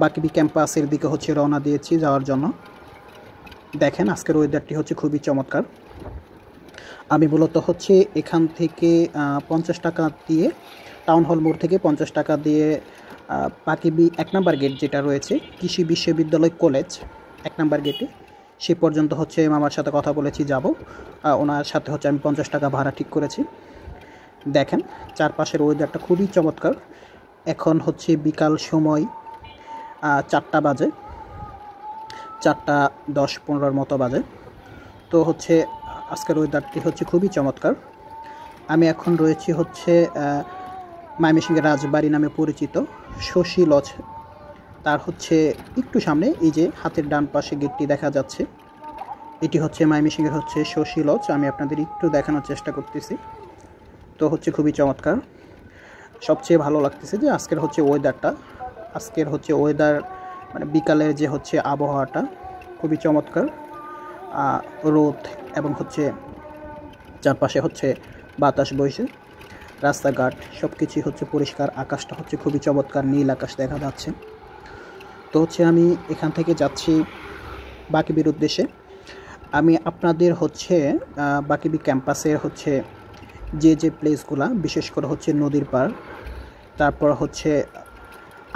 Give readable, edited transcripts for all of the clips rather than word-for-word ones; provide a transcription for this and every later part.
বাকিবি ক্যাম্পাসের দিকে হচ্ছে রওনা দিয়েছি যাওয়ার জন্য। দেখেন আজকের ওয়েদারটি হচ্ছে খুবই চমৎকার। আমি মূলত হচ্ছে এখান থেকে 50 টাকা দিয়ে, টাউন হল মোড় থেকে 50 টাকা দিয়ে বাকিবি 1 নাম্বার গেট যেটা রয়েছে কৃষি বিশ্ববিদ্যালয় কলেজ 1 নাম্বার গেটে, সে পর্যন্ত হচ্ছে মামার সাথে কথা বলেছি যাব। ওনার সাথে হচ্ছে আমি 50 টাকা ভাড়া ঠিক করেছি। দেখেন চারপাশের ওয়েদারটা খুবই চমৎকার। এখন হচ্ছে বিকাল সময় 4টা বাজে, 4:10-15 মতো বাজে। তো হচ্ছে আজকের ওয়েদারটি হচ্ছে খুবই চমৎকার। আমি এখন রয়েছি হচ্ছে ময়মনসিংহের রাজবাড়ি নামে পরিচিত শশী লজ, তার হচ্ছে একটু সামনে এই যে হাতের ডান পাশে গেটটি দেখা যাচ্ছে, এটি হচ্ছে ময়মনসিংহের হচ্ছে শশী লজ। আমি আপনাদের একটু দেখানোর চেষ্টা করতেছি। তো হচ্ছে খুবই চমৎকার। সবচেয়ে ভালো লাগতেছে যে আজকের হচ্ছে ওয়েদারটা, আজকের হচ্ছে ওয়েদার মানে বিকালের যে হচ্ছে আবহাওয়াটা খুবই চমৎকার। রোদ এবং হচ্ছে চারপাশে হচ্ছে বাতাস বইছে, রাস্তাঘাট সব কিছুই হচ্ছে পরিষ্কার, আকাশটা হচ্ছে খুবই চমৎকার, নীল আকাশ দেখা যাচ্ছে। তো হচ্ছে আমি এখান থেকে যাচ্ছি বাকিবির উদ্দেশ্যে। আমি আপনাদের হচ্ছে বাকিবি ক্যাম্পাসের হচ্ছে যে প্লেসগুলা, বিশেষ করে হচ্ছে নদীর পাড়, তারপর হচ্ছে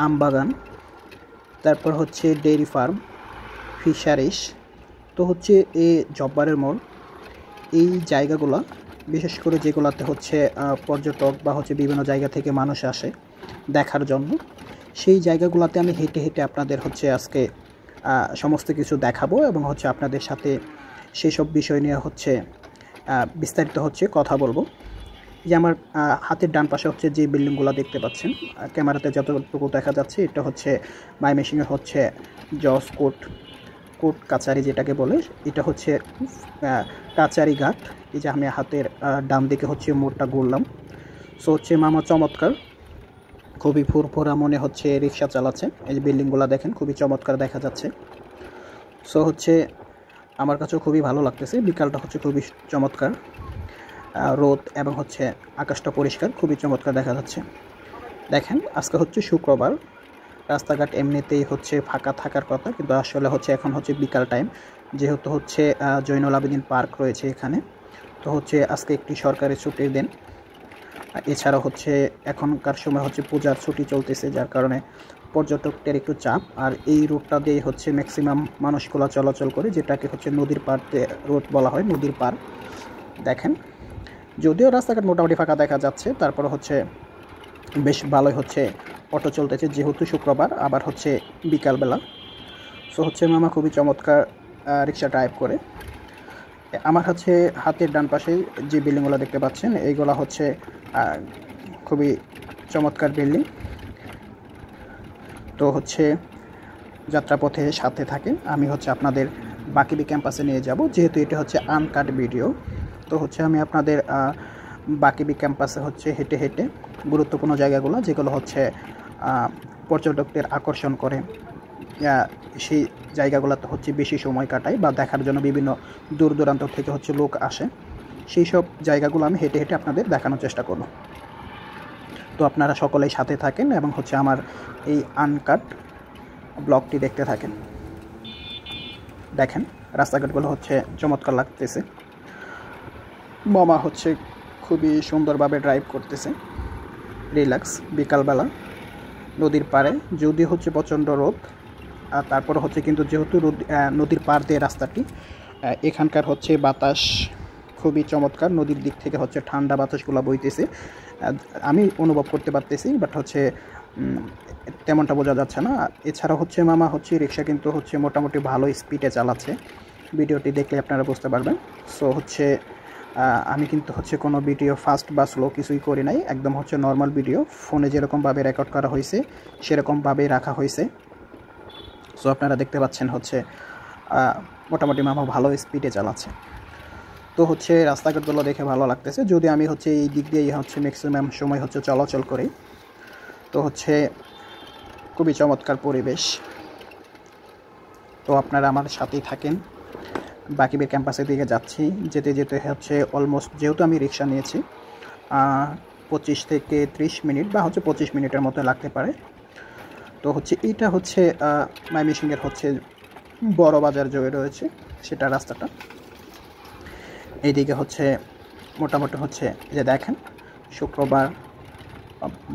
আমবাগান, তারপর হচ্ছে ডেইরি ফার্ম, ফিশারিস, তো হচ্ছে এই জব্বারের মোড়, এই জায়গাগুলো বিশেষ করে যেগুলোতে হচ্ছে পর্যটক বা হচ্ছে বিভিন্ন জায়গা থেকে মানুষ আসে দেখার জন্য, সেই জায়গাগুলোতে আমি হেঁটে হেঁটে আপনাদের হচ্ছে আজকে সমস্ত কিছু দেখাবো এবং হচ্ছে আপনাদের সাথে সেই সব বিষয় নিয়ে হচ্ছে বিস্তারিত হচ্ছে কথা বলবো। যে আমার হাতের ডান পাশে হচ্ছে যে বিল্ডিংগুলো দেখতে পাচ্ছেন, ক্যামেরাতে যতটুকু দেখা যাচ্ছে, এটা হচ্ছে ময়মনসিংহের হচ্ছে জজ কোর্ট কাচারি যেটাকে বলে, এটা হচ্ছে কাচারি ঘাট। এই যে আমি হাতের ডান দিকে হচ্ছে মোড়টা ঘুরলাম। সো হচ্ছে মামা চমৎকার, খুবই ফুরফুরা মনে হচ্ছে রিক্সা চালাচ্ছে। এই যে বিল্ডিংগুলো দেখেন খুবই চমৎকার দেখা যাচ্ছে। সো হচ্ছে আমার কাছেও খুবই ভালো লাগতেছে, বিকালটা হচ্ছে খুবই চমৎকার, রোদ এবং হচ্ছে আকাশটা পরিষ্কার, খুবই চমৎকার দেখা যাচ্ছে। দেখেন আজকে হচ্ছে শুক্রবার, রাস্তাঘাট এমনিতেই হচ্ছে ফাঁকা থাকার কথা, কিন্তু আসলে হচ্ছে এখন হচ্ছে বিকাল টাইম, যেহেতু হচ্ছে জৈনুল আবেদিন পার্ক রয়েছে এখানে, তো হচ্ছে আজকে একটি সরকারি ছুটির দিন। এছাড়া হচ্ছে এখনকার সময় হচ্ছে পূজার ছুটি চলতেছে, যার কারণে পর্যটকদের একটু চাপ। আর এই রুটটা দিয়ে হচ্ছে ম্যাক্সিমাম মানুষগুলো চলাচল করে, যেটাকে হচ্ছে নদীর পাড় রুট বলা হয়, নদীর পাড়। দেখেন যদিও রাস্তাঘাট মোটামুটি ফাঁকা দেখা যাচ্ছে, তারপর হচ্ছে বেশ ভালোই হচ্ছে অটো চলতেছে, যেহেতু শুক্রবার, আবার হচ্ছে বিকালবেলা। সো হচ্ছে মামা খুবই চমৎকার রিক্সা ড্রাইভ করে। আমার হচ্ছে হাতের ডান পাশে যে বিল্ডিংগুলো দেখতে পাচ্ছেন, এইগুলো হচ্ছে খুবই চমৎকার বিল্ডিং। তো হচ্ছে যাত্রাপথে সাথে থাকেন, আমি হচ্ছে আপনাদের বাকিবি ক্যাম্পাসে নিয়ে যাব, যেহেতু এটা হচ্ছে আনকাট ভিডিও। তো হচ্ছে আমি আপনাদের বাকিবি ক্যাম্পাসে হচ্ছে হেঁটে হেঁটে গুরুত্বপূর্ণ জায়গাগুলো, যেগুলো হচ্ছে পর্যটকদের আকর্ষণ করে, সেই জায়গাগুলোতে হচ্ছে বেশি সময় কাটায় বা দেখার জন্য বিভিন্ন দূর দূরান্ত থেকে হচ্ছে লোক আসে, সেই সব জায়গাগুলো আমি হেঁটে হেঁটে আপনাদের দেখানোর চেষ্টা করব। তো আপনারা সকলেই সাথে থাকেন এবং হচ্ছে আমার এই আনকাট ব্লগটি দেখতে থাকেন। দেখেন রাস্তাঘাটগুলো হচ্ছে চমৎকার লাগতেছে, মামা হচ্ছে খুবই সুন্দরভাবে ড্রাইভ করতেছে, রিল্যাক্স বিকালবেলা নদীর পাড়ে, যদি হচ্ছে প্রচণ্ড রোদ। আর তারপরে হচ্ছে কিন্তু যেহেতু নদীর পাড় দিয়ে রাস্তাটি, এখানকার হচ্ছে বাতাস খুবই চমৎকার, নদীর দিক থেকে হচ্ছে ঠান্ডা বাতাসগুলো বইতেছে, আমি অনুভব করতে পারতেছি, বাট হচ্ছে তেমনটা বোঝা যাচ্ছে না। এছাড়া হচ্ছে মামা হচ্ছে রিক্সা কিন্তু হচ্ছে মোটামুটি ভালো স্পিডে চালাচ্ছে, ভিডিওটি দেখলে আপনারা বুঝতে পারবেন। সো হচ্ছে আমি কিন্তু হচ্ছে কোনো ভিডিও ফাস্ট বা স্লো কিছুই করি নাই, একদম হচ্ছে নর্মাল ভিডিও, ফোনে যেরকমভাবে রেকর্ড করা হয়েছে সেরকমভাবেই রাখা হয়েছে। সো আপনারা দেখতে পাচ্ছেন হচ্ছে মোটামুটি মামা ভালো স্পিডে চালাচ্ছে। তো হচ্ছে রাস্তাঘাটগুলো দেখে ভালো লাগতেছে, যদি আমি হচ্ছে এই দিক দিয়েই হচ্ছে ম্যাক্সিমাম সময় হচ্ছে চলাচল করি। তো হচ্ছে খুবই চমৎকার পরিবেশ। তো আপনারা আমার সাথেই থাকেন, বাকিবের ক্যাম্পাসের দিকে যাচ্ছি। যেতে যেতে হচ্ছে অলমোস্ট, যেহেতু আমি রিক্সা নিয়েছি, 25 থেকে 30 মিনিট বা হচ্ছে 25 মিনিটের মতো লাগতে পারে। তো হচ্ছে এইটা হচ্ছে ময়মনসিংহের হচ্ছে বড় বাজার যে রয়েছে সেটা রাস্তাটা। এইদিকে হচ্ছে মোটামুটি হচ্ছে যে দেখেন শুক্রবার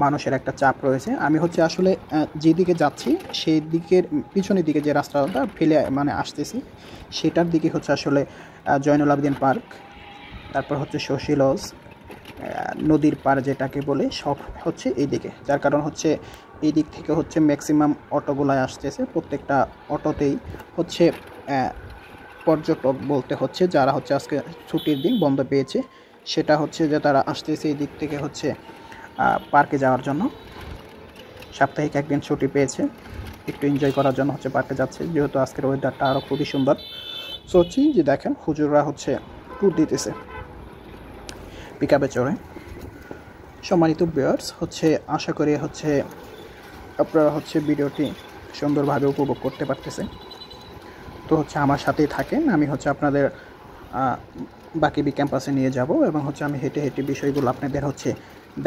মানুষের একটা চাপ রয়েছে। আমি হচ্ছে আসলে যেদিকে যাচ্ছি সেই দিকের পিছনের দিকে যে রাস্তাটা ফেলে মানে আসতেছি সেটার দিকে হচ্ছে আসলে জয়নুল আবেদিন পার্ক, তারপর হচ্ছে শশী লজ, নদীর পার যেটাকে বলে, সব হচ্ছে এই দিকে। যার কারণ হচ্ছে এই দিক থেকে হচ্ছে ম্যাক্সিমাম অটোগুলাই আসতেছে। প্রত্যেকটা অটোতেই হচ্ছে পর্যটক বলতে হচ্ছে যারা হচ্ছে আজকে ছুটির দিন বন্ধ পেয়েছে, সেটা হচ্ছে যে তারা আসতেছে এই দিক থেকে হচ্ছে পার্কে যাওয়ার জন্য। সাপ্তাহিক একদিন ছুটি পেয়েছে, একটু এনজয় করার জন্য হচ্ছে পার্কে যাচ্ছে, যেহেতু আজকের ওয়েদারটা আরও খুবই সুন্দর। সো হচ্ছে যে দেখেন হুজুররা হচ্ছে ট্যুর দিতেছে পিকআপে চড়ে। সম্মানিত ভিউয়ার্স, হচ্ছে আশা করি হচ্ছে আপনারা হচ্ছে ভিডিওটি সুন্দরভাবে উপভোগ করতে পারতেছেন। তো হচ্ছে আমার সাথেই থাকেন, আমি হচ্ছে আপনাদের বাকি বি ক্যাম্পাসে নিয়ে যাব এবং হচ্ছে আমি হেঁটে হেঁটে বিষয়গুলো আপনাদের হচ্ছে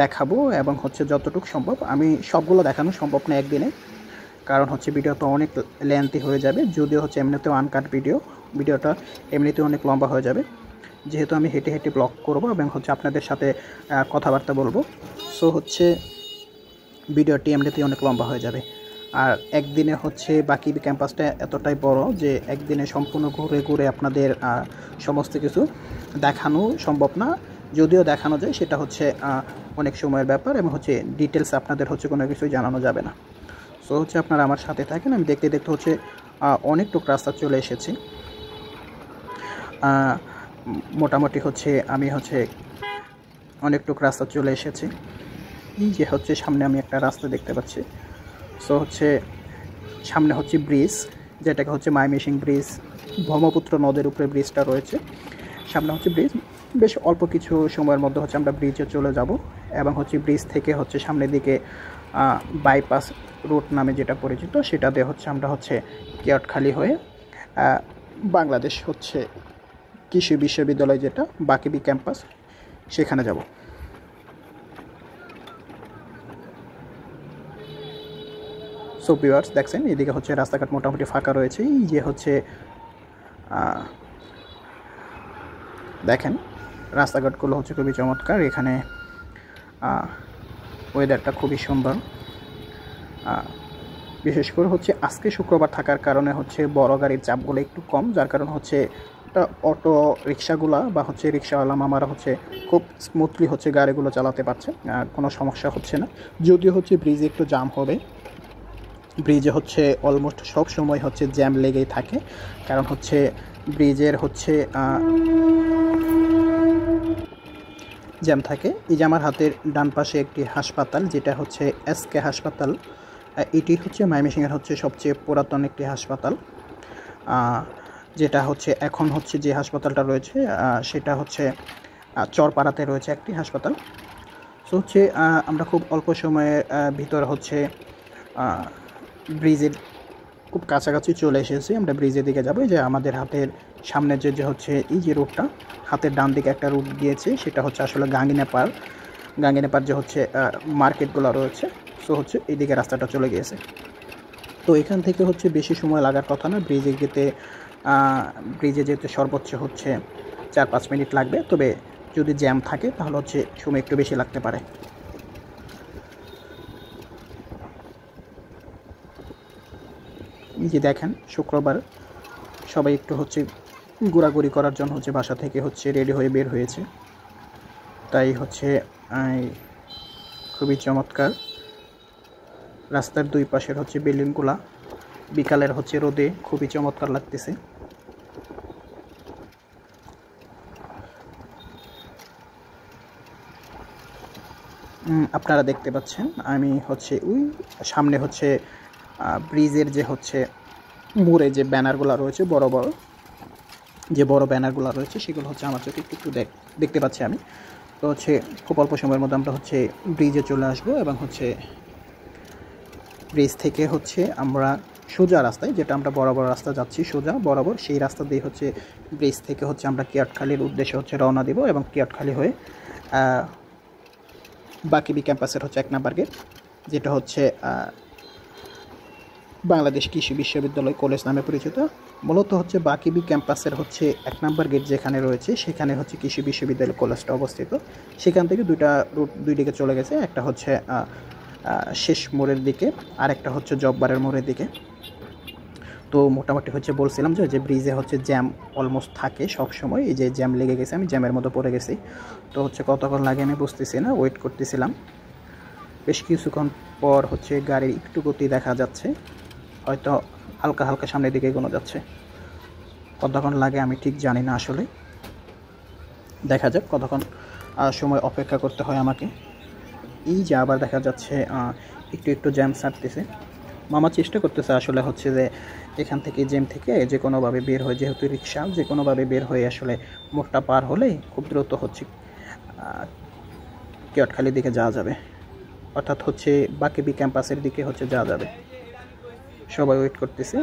দেখাবো এবং হচ্ছে যতটুকু সম্ভব, আমি সবগুলো দেখানো সম্ভব না একদিনে, কারণ হচ্ছে ভিডিও তো অনেক লেন্থি হয়ে যাবে। যদিও হচ্ছে এমনিতেও আনকাট ভিডিওটা এমনিতেও অনেক লম্বা হয়ে যাবে, যেহেতু আমি হেঁটে হেঁটে ব্লগ করব এবং হচ্ছে আপনাদের সাথে কথাবার্তা বলবো। সো হচ্ছে ভিডিওটি এমনিতেই অনেক লম্বা হয়ে যাবে। আর একদিনে হচ্ছে বাকি ক্যাম্পাসটা এতটাই বড় যে একদিনে সম্পূর্ণ ঘুরে ঘুরে আপনাদের সমস্ত কিছু দেখানো সম্ভব না। যদিও দেখানো যায় সেটা হচ্ছে অনেক সময়ের ব্যাপার এবং হচ্ছে ডিটেলস আপনাদের হচ্ছে কোনো কিছুই জানানো যাবে না। সো হচ্ছে আপনারা আমার সাথে থাকেন। আমি দেখতে দেখতে হচ্ছে অনেকটুক রাস্তা চলে এসেছি। মোটামুটি হচ্ছে আমি হচ্ছে অনেকটুক রাস্তা চলে এসেছি। এই যে হচ্ছে সামনে আমি একটা রাস্তা দেখতে পাচ্ছি। সো হচ্ছে সামনে হচ্ছে ব্রিজ, যেটাকে হচ্ছে ময়মনসিংহ ব্রিজ, ব্রহ্মপুত্র নদের উপরে ব্রিজটা রয়েছে। সামনে হচ্ছে ব্রিজ, বেশ অল্প কিছু সময়ের মধ্যে হচ্ছে আমরা ব্রিজে চলে যাব এবং হচ্ছে ব্রিজ থেকে হচ্ছে সামনের দিকে বাইপাস রুট নামে যেটা পরিচিত সেটা দিয়ে হচ্ছে আমরা হচ্ছে কিয়টখালী হয়ে বাংলাদেশ হচ্ছে কৃষি বিশ্ববিদ্যালয় যেটা বাকিবি ক্যাম্পাস সেখানে যাব। সো ভিউয়ার্স দেখছেন এদিকে হচ্ছে রাস্তাঘাট মোটামুটি ফাঁকা রয়েছে। এই যে হচ্ছে দেখেন রাস্তাঘাটগুলো হচ্ছে খুবই চমৎকার। এখানে ওয়েদারটা খুবই সুন্দর। বিশেষ করে হচ্ছে আজকে শুক্রবার থাকার কারণে হচ্ছে বড় গাড়ির চাপগুলো একটু কম, যার কারণ হচ্ছে অটো রিক্সাগুলা বা হচ্ছে রিক্সাওয়ালা মামারা হচ্ছে খুব স্মুথলি হচ্ছে গাড়িগুলো চালাতে পারছে, কোনো সমস্যা হচ্ছে না। যদিও হচ্ছে ব্রিজে একটু জাম হবে, ব্রিজে হচ্ছে অলমোস্ট সব সময় হচ্ছে জ্যাম লেগেই থাকে, কারণ হচ্ছে ব্রিজের হচ্ছে জ্যাম থাকে। এই যে আমার হাতের ডান পাশে একটি হাসপাতাল, যেটা হচ্ছে এসকে হাসপাতাল। এটি হচ্ছে ময়মনসিংহের হচ্ছে সবচেয়ে পুরাতন একটি হাসপাতাল, যেটা হচ্ছে এখন হচ্ছে যে হাসপাতালটা রয়েছে সেটা হচ্ছে চরপাড়াতে রয়েছে একটি হাসপাতাল। সো হচ্ছে আমরা খুব অল্প সময়ের ভিতর হচ্ছে ব্রিজের খুব কাছাকাছি চলে এসেছি। আমরা ব্রিজের দিকে যাবো। যে আমাদের হাতের সামনে যে হচ্ছে এই যে রুটটা, হাতের ডান দিকে একটা রুট গিয়েছে, সেটা হচ্ছে আসলে গাঙ্গিনেপার যে হচ্ছে মার্কেটগুলো রয়েছে। সো হচ্ছে এইদিকে রাস্তাটা চলে গিয়েছে। তো এখান থেকে হচ্ছে বেশি সময় লাগার কথা না, ব্রিজে যেতে সর্বোচ্চ হচ্ছে 4-5 মিনিট লাগবে। তবে যদি জ্যাম থাকে তাহলে হচ্ছে সময় একটু বেশি লাগতে পারে। এই যে দেখেন শুক্রবার সবাই একটু হচ্ছে ঘোরাঘুরি করার জন্য হচ্ছে বাসা থেকে হচ্ছে রেডি হয়ে বের হয়েছে, তাই হচ্ছে খুবই চমৎকার। রাস্তার দুই পাশের হচ্ছে বিল্ডিংগুলা বিকালের হচ্ছে রোদে খুবই চমৎকার লাগতেছে। আপনারা দেখতে পাচ্ছেন আমি হচ্ছে ওই সামনে হচ্ছে ব্রিজের যে হচ্ছে মোড়ে যে ব্যানারগুলো রয়েছে, বড় ব্যানারগুলো রয়েছে, সেগুলো হচ্ছে আমার চোখে একটু দেখতে পাচ্ছি আমি। তো হচ্ছে খুব অল্প সময়ের মধ্যে আমরা হচ্ছে ব্রিজে চলে আসবো এবং হচ্ছে ব্রিজ থেকে হচ্ছে আমরা সোজা রাস্তায়, যেটা আমরা বরাবর রাস্তা যাচ্ছি সোজা বরাবর, সেই রাস্তা দিয়ে হচ্ছে ব্রিজ থেকে হচ্ছে আমরা কিয়টখালীর উদ্দেশ্যে হচ্ছে রওনা দিব এবং কিয়টখালী হয়ে বাকিবি ক্যাম্পাসের হচ্ছে 1 নাম্বার গেট, যেটা হচ্ছে বাংলাদেশ কৃষি বিশ্ববিদ্যালয় কলেজ নামে পরিচিত। মূলত হচ্ছে বাকিবি ক্যাম্পাসের হচ্ছে 1 নম্বর গেট যেখানে রয়েছে সেখানে হচ্ছে কৃষি বিশ্ববিদ্যালয় কলেজটা অবস্থিত। সেখান থেকে দুইটা রুট দুই দিকে চলে গেছে, একটা হচ্ছে শেষ মোড়ের দিকে আর একটা হচ্ছে জব্বারের মোড়ের দিকে। তো মোটামুটি হচ্ছে বলছিলাম যে ব্রিজে হচ্ছে জ্যাম অলমোস্ট থাকে সব সময়। এই যে জ্যাম লেগে গেছে, আমি জ্যামের মতো পড়ে গেছি। তো হচ্ছে কতক্ষণ লাগে আমি বুঝতেছি না, ওয়েট করতেছিলাম। বেশ কিছুক্ষণ পর হচ্ছে গাড়ির একটু গতি দেখা যাচ্ছে, হয়তো হালকা হালকা সামনের দিকে এগোনো যাচ্ছে। কতক্ষণ লাগে আমি ঠিক জানি না আসলে, দেখা যাক কতক্ষণ সময় অপেক্ষা করতে হয় আমাকে। এই যে আবার দেখা যাচ্ছে একটু একটু জ্যাম ছাড়তেছে। মামা চেষ্টা করতেছে আসলে হচ্ছে যে এখান থেকে জ্যাম থেকে যে কোনোভাবে বের হয়ে, যেহেতু রিক্সা, যে কোনোভাবে বের হয়ে আসলে মোড়টা পার হলেই খুব দ্রুত হচ্ছে কেওটখালির দিকে যাওয়া যাবে, অর্থাৎ হচ্ছে বাকিবি ক্যাম্পাসের দিকে হচ্ছে যাওয়া যাবে। সবাই ওয়েট করতেছে।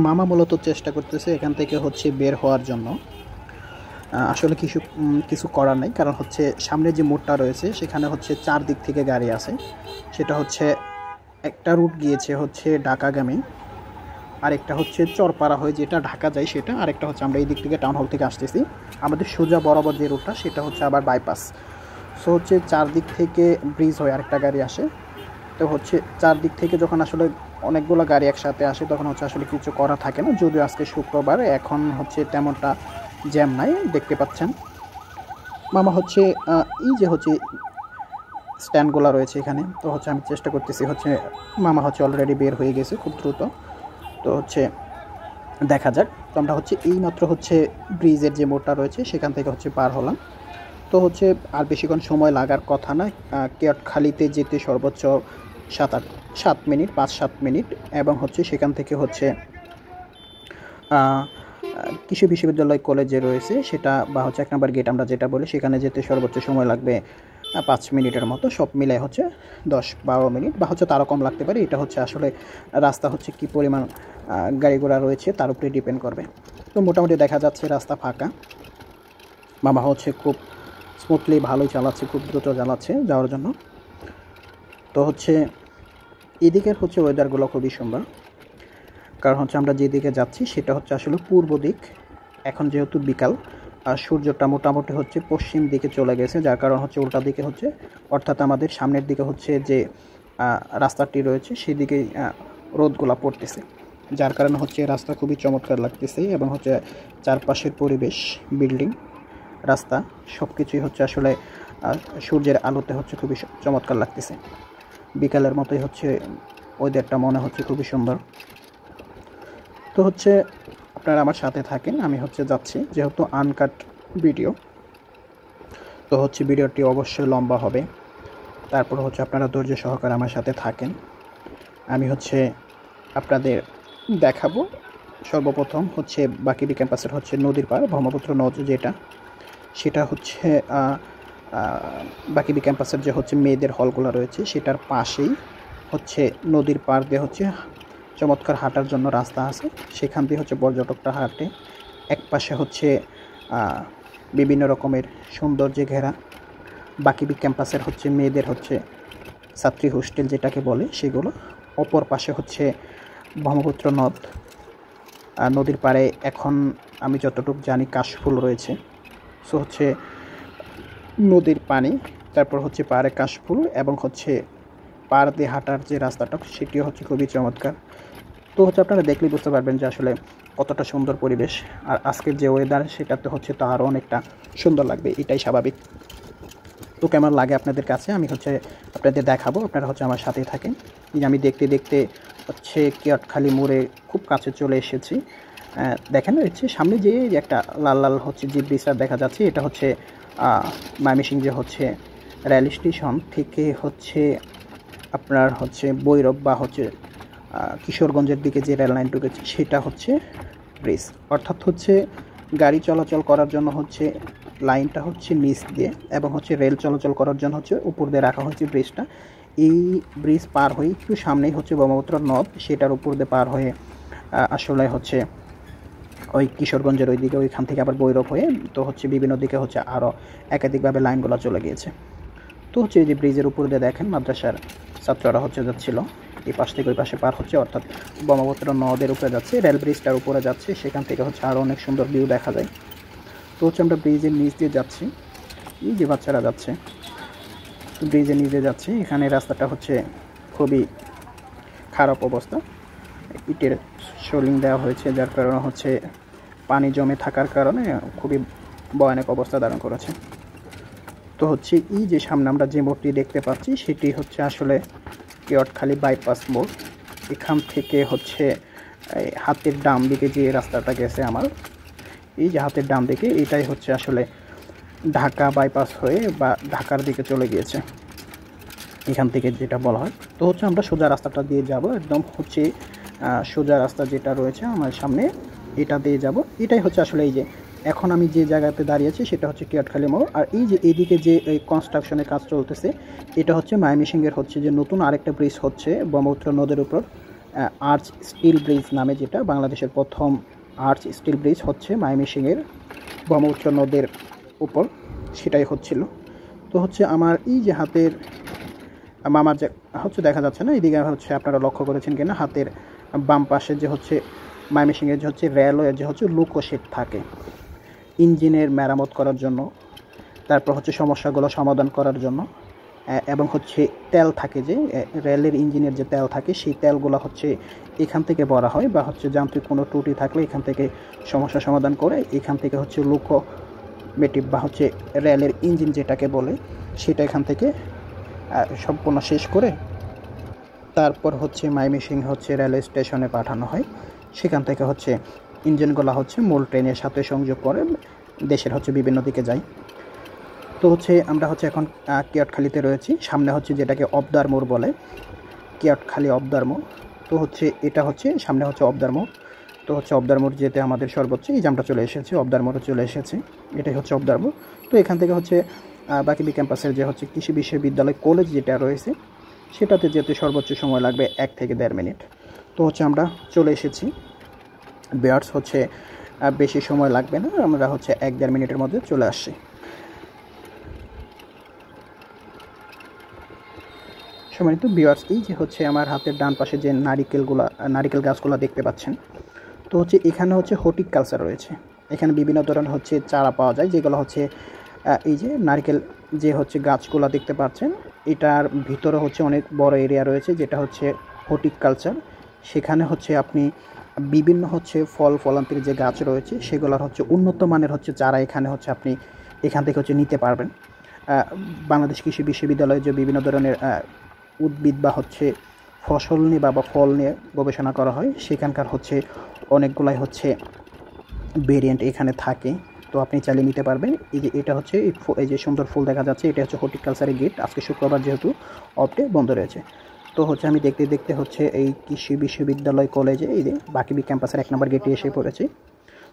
মামা মূলত চেষ্টা করতেছে এখান থেকে হচ্ছে বের হওয়ার জন্য। আসলে কিছু করার নেই, কারণ হচ্ছে সামনে যে মোড়টা রয়েছে সেখানে হচ্ছে 4 দিক থেকে গাড়ি আছে। সেটা হচ্ছে একটা রুট গিয়েছে হচ্ছে ঢাকাগামী, আরেকটা হচ্ছে চরপাড়া হয়ে যেটা ঢাকা যায় সেটা, আরেকটা হচ্ছে আমরা এই দিক থেকে টাউন হল থেকে আসতেছি। আমাদের সোজা বরাবর যে রুটটা সেটা হচ্ছে আবার বাইপাস। সো হচ্ছে 4 দিক থেকে ব্রিজ হয়ে আরেকটা গাড়ি আসে। তো হচ্ছে 4 দিক থেকে যখন আসলে অনেকগুলো গাড়ি একসাথে আসে তখন হচ্ছে আসলে কিছু করা থাকে না। যদিও আজকে শুক্রবার, এখন হচ্ছে তেমনটা জ্যাম নাই, দেখতে পাচ্ছেন। মামা হচ্ছে এই যে হচ্ছে স্ট্যান্ডগুলো রয়েছে এখানে, তো হচ্ছে আমি চেষ্টা করতেছি হচ্ছে, মামা হচ্ছে অলরেডি বের হয়ে গেছে খুব দ্রুত। তো হচ্ছে দেখা যাক। তো আমরা হচ্ছে এইমাত্র হচ্ছে ব্রিজের যে মোড়টা রয়েছে সেখান থেকে হচ্ছে পার হলাম। তো হচ্ছে আর বেশিক্ষণ সময় লাগার কথা না। কেওটখালিতে যেতে সর্বোচ্চ 7 মিনিট, 5-7 মিনিট। এবং হচ্ছে সেখান থেকে হচ্ছে কৃষি বিশ্ববিদ্যালয় কলেজে রয়েছে সেটা, বা হচ্ছে 1 নম্বর গেট আমরা যেটা বলি, সেখানে যেতে সর্বোচ্চ সময় লাগবে 5 মিনিটের মতো। সব মিলে হচ্ছে 10-12 মিনিট, বা হচ্ছে তারও কম লাগতে পারে। এটা হচ্ছে আসলে রাস্তা হচ্ছে কী পরিমাণ গাড়ি ঘোড়া রয়েছে তার উপরে ডিপেন্ড করবে। তো মোটামুটি দেখা যাচ্ছে রাস্তা ফাঁকা। মামা হচ্ছে খুব স্মুথলি ভালোই চালাচ্ছে, খুব দ্রুত চালাচ্ছে যাওয়ার জন্য। তো হচ্ছে এদিকের হচ্ছে ওয়েদারগুলো খুবই সুন্দর, কারণ হচ্ছে আমরা যেদিকে যাচ্ছি সেটা হচ্ছে আসলে পূর্ব দিক। এখন যেহেতু বিকাল, আর সূর্যটা মোটামুটি হচ্ছে পশ্চিম দিকে চলে গেছে, যার কারণ হচ্ছে উল্টা দিকে হচ্ছে, অর্থাৎ আমাদের সামনের দিকে হচ্ছে যে রাস্তাটি রয়েছে সেদিকে রোদগুলা পড়তেছে, যার কারণে হচ্ছে রাস্তা খুবই চমৎকার লাগতেছে। এবং হচ্ছে চারপাশের পরিবেশ, বিল্ডিং, রাস্তা সব কিছুই হচ্ছে আসলে সূর্যের আলোতে হচ্ছে খুবই চমৎকার লাগতেছে। বিকালের মতোই হচ্ছে ওয়েদারটা মনে হচ্ছে খুবই সুন্দর। তো হচ্ছে আপনারা আমার সাথে থাকেন, আমি হচ্ছে যাচ্ছি, যেহেতু আনকাট ভিডিও, তো হচ্ছে ভিডিওটি অবশ্যই লম্বা হবে। তারপর হচ্ছে আপনারা ধৈর্য সহকারে আমার সাথে থাকেন। আমি হচ্ছে আপনাদের দেখাবো সর্বপ্রথম হচ্ছে বাকিবি ক্যাম্পাসের হচ্ছে নদীর পাড়, ব্রহ্মপুত্র নদ যেটা, সেটা হচ্ছে বাকিবি ক্যাম্পাসের যে হচ্ছে মেয়েদের হলগুলো রয়েছে সেটার পাশেই হচ্ছে নদীর পাড় দিয়ে হচ্ছে চমৎকার হাঁটার জন্য রাস্তা আছে। সেখান দিয়ে হচ্ছে পর্যটকরা হাঁটে। এক পাশে হচ্ছে বিভিন্ন রকমের সৌন্দর্যে ঘেরা বাকিবি ক্যাম্পাসের হচ্ছে মেয়েদের হচ্ছে ছাত্রী হোস্টেল যেটাকে বলে সেগুলো। অপর পাশে হচ্ছে ব্রহ্মপুত্র নদ। নদীর পাড়ে এখন আমি যতটুকু জানি কাশফুল রয়েছে। সো হচ্ছে নদীর পানি, তারপর হচ্ছে পাড়ে কাশফুল, এবং হচ্ছে পাড় দিয়ে হাঁটার যে রাস্তাটা সেটিও হচ্ছে খুবই চমৎকার। তো হচ্ছে আপনারা দেখলেই বুঝতে পারবেন যে আসলে কতটা সুন্দর পরিবেশ। আর আজকের যে ওয়েদার সেটাতে হচ্ছে তো আরও অনেকটা সুন্দর লাগবে, এটাই স্বাভাবিক। তো কেমন লাগে আপনাদের কাছে আমি হচ্ছে আপনাদের দেখাবো, আপনারা হচ্ছে আমার সাথেই থাকেন। আমি দেখতে দেখতে হচ্ছে কেওটখালি মোড়ে খুব কাছে চলে এসেছি। দেখেন হচ্ছে সামনে যে একটা লাল লাল হচ্ছে যে ব্রিজটা দেখা যাচ্ছে, এটা হচ্ছে ময়মনসিংহ যে হচ্ছে রেল স্টেশন থেকে হচ্ছে আপনার হচ্ছে ভৈরব বা হচ্ছে কিশোরগঞ্জের দিকে যে রেল লাইন ঢুকেছে সেটা হচ্ছে ব্রিজ, অর্থাৎ হচ্ছে গাড়ি চলাচল করার জন্য হচ্ছে লাইনটা হচ্ছে নিচ দিয়ে এবং হচ্ছে রেল চলাচল করার জন্য হচ্ছে উপর দিয়ে রাখা হচ্ছে ব্রিজটা। এই ব্রিজ পার হয়ে একটু সামনেই হচ্ছে ব্রহ্মপুত্র নদ, সেটার উপর দিয়ে পার হয়ে আসলে হচ্ছে ওই কিশোরগঞ্জের ওই দিকে, ওইখান থেকে আবার ভৈরব হয়ে তো হচ্ছে বিভিন্ন দিকে হচ্ছে আরও একাধিকভাবে লাইনগুলো চলে গিয়েছে। তো হচ্ছে এই যে ব্রিজের উপর দিয়ে দেখেন মাদ্রাসার ছাত্ররা হচ্ছে যাচ্ছিল, এই পাশ থেকে ওই পাশে পার হচ্ছে, অর্থাৎ ব্রহ্মপুত্র নদের উপরে যাচ্ছে, রেল ব্রিজটার উপরে যাচ্ছে, সেখান থেকে হচ্ছে আরও অনেক সুন্দর ভিউ দেখা যায়। তো হচ্ছে আমরা ব্রিজের নিচ দিয়ে যাচ্ছি, এই যে বাচ্চারা যাচ্ছে ব্রিজের নিচ দিয়ে যাচ্ছে। এখানে রাস্তাটা হচ্ছে খুবই খারাপ অবস্থা, ইটের সোলিং দেওয়া হয়েছে, যার কারণে হচ্ছে পানি জমে থাকার কারণে খুবই ভয়ানক অবস্থা ধারণ করেছে। তো হচ্ছে এই যে সামনে আমরা যে মোড়টি দেখতে পাচ্ছি সেটি হচ্ছে আসলে কেওটখালী বাইপাস মোড়। এখান থেকে হচ্ছে হাতের ডান দিকে যে রাস্তাটা গেছে আমার, এই যে হাতের ডান দিকে, এটাই হচ্ছে আসলে ঢাকা বাইপাস হয়ে বা ঢাকার দিকে চলে গিয়েছে এখান থেকে যেটা বলা হয়। তো হচ্ছে আমরা সোজা রাস্তাটা দিয়ে যাব, একদম হচ্ছে সোজা রাস্তা যেটা রয়েছে আমার সামনে এটা দিয়ে যাব। এটাই হচ্ছে আসলে এই যে এখন আমি যে জায়গাতে দাঁড়িয়েছি সেটা হচ্ছে কেওটখালী মোড়। আর এই যে এইদিকে যে এই কনস্ট্রাকশনের কাজ চলতেছে এটা হচ্ছে ময়মনসিংহের হচ্ছে যে নতুন আরেকটা ব্রিজ হচ্ছে ব্রহ্মপুত্র নদের উপর, আর্চ স্টিল ব্রিজ নামে, যেটা বাংলাদেশের প্রথম আর্চ স্টিল ব্রিজ হচ্ছে ময়মনসিংহের ব্রহ্মপুত্র নদের উপর, সেটাই হচ্ছিল। তো হচ্ছে আমার এই যে হাতের মামার যে হচ্ছে দেখা যাচ্ছে না, এইদিকে হচ্ছে আপনারা লক্ষ্য করেছেন কিনা, হাতের বাম পাশে যে হচ্ছে ময়মনসিংহের যে হচ্ছে রেলওয়ে যে হচ্ছে লুকো শেড থাকে ইঞ্জিনের মেরামত করার জন্য, তারপর হচ্ছে সমস্যাগুলো সমাধান করার জন্য, এবং হচ্ছে তেল থাকে যে রেলের ইঞ্জিনের যে তেল থাকে সেই তেলগুলো হচ্ছে এখান থেকে ভরা হয়, বা হচ্ছে যান্ত্রিক কোনো ত্রুটি থাকলে এখান থেকে সমস্যা সমাধান করে এখান থেকে হচ্ছে লোকোমেটিভ বা হচ্ছে রেলের ইঞ্জিন যেটাকে বলে সেটা এখান থেকে সম্পূর্ণ শেষ করে তারপর হচ্ছে ময়মনসিংহ হচ্ছে রেলওয়ে স্টেশনে পাঠানো হয়। সেখান থেকে হচ্ছে ইঞ্জিনগুলো হচ্ছে মূল ট্রেনের সাথে সংযোগ করে দেশের হচ্ছে বিভিন্ন দিকে যায়। তো হচ্ছে আমরা হচ্ছে এখন কেওটখালীতে রয়েছি, সামনে হচ্ছে যেটাকে অবদার মোড় বলে, কেওটখালী অবদার মোড়। তো হচ্ছে এটা হচ্ছে সামনে হচ্ছে অবদার মোড়। তো হচ্ছে অবদার মোড় যেতে আমাদের সর্বোচ্চ এই যে আমরা চলে এসেছি, অবদার মোড়ে চলে এসেছি, এটাই হচ্ছে অবদার মোড়। তো এখান থেকে হচ্ছে বাকিবি ক্যাম্পাসের যে হচ্ছে কৃষি বিশ্ববিদ্যালয় কলেজ যেটা রয়েছে সেটাতে যেতে সর্বোচ্চ সময় লাগবে 1 থেকে 1.5 মিনিট। তো হচ্ছে আমরা চলে এসেছি, বিয়ার্স হচ্ছে বেশি সময় লাগবে না, আমরা হচ্ছে 1-1.5 মিনিটের মধ্যে চলে আসছি। সম্মানিত ভিউয়ার্স, এই যে হচ্ছে আমার হাতের ডান পাশে যে নারিকেল গাছগুলো দেখতে পাচ্ছেন, তো হচ্ছে এখানে হচ্ছে হর্টিকালচার রয়েছে। এখানে বিভিন্ন ধরনের হচ্ছে চারা পাওয়া যায়, যেগুলো হচ্ছে এই যে নারকেল যে হচ্ছে গাছগুলো দেখতে পাচ্ছেন এটার ভিতরে হচ্ছে অনেক বড় এরিয়া রয়েছে যেটা হচ্ছে হর্টিকালচার। সেখানে হচ্ছে আপনি বিভিন্ন হচ্ছে ফলান্তির যে গাছ রয়েছে সেগুলোর হচ্ছে উন্নত মানের হচ্ছে চারা এখানে হচ্ছে আপনি এখান থেকে হচ্ছে নিতে পারবেন। বাংলাদেশ কৃষি বিশ্ববিদ্যালয়ে যে বিভিন্ন ধরনের উদ্ভিদ বা হচ্ছে ফসল নিয়ে বা ফল নিয়ে গবেষণা করা হয় সেখানকার হচ্ছে অনেকগুলাই হচ্ছে ভেরিয়েন্ট এখানে থাকে, তো আপনি চালিয়ে নিতে পারবেন। এই যে এটা হচ্ছে এই যে সুন্দর ফুল দেখা যাচ্ছে এটা হচ্ছে হর্টিকালচারের গেট, আজকে শুক্রবার যেহেতু অফ ডে বন্ধ রয়েছে। তো হচ্ছে আমি দেখতে দেখতে হচ্ছে এই কৃষি বিশ্ববিদ্যালয় কলেজে এই যে বাকিবি ক্যাম্পাসের 1 নম্বর গেটে এসে পড়েছি।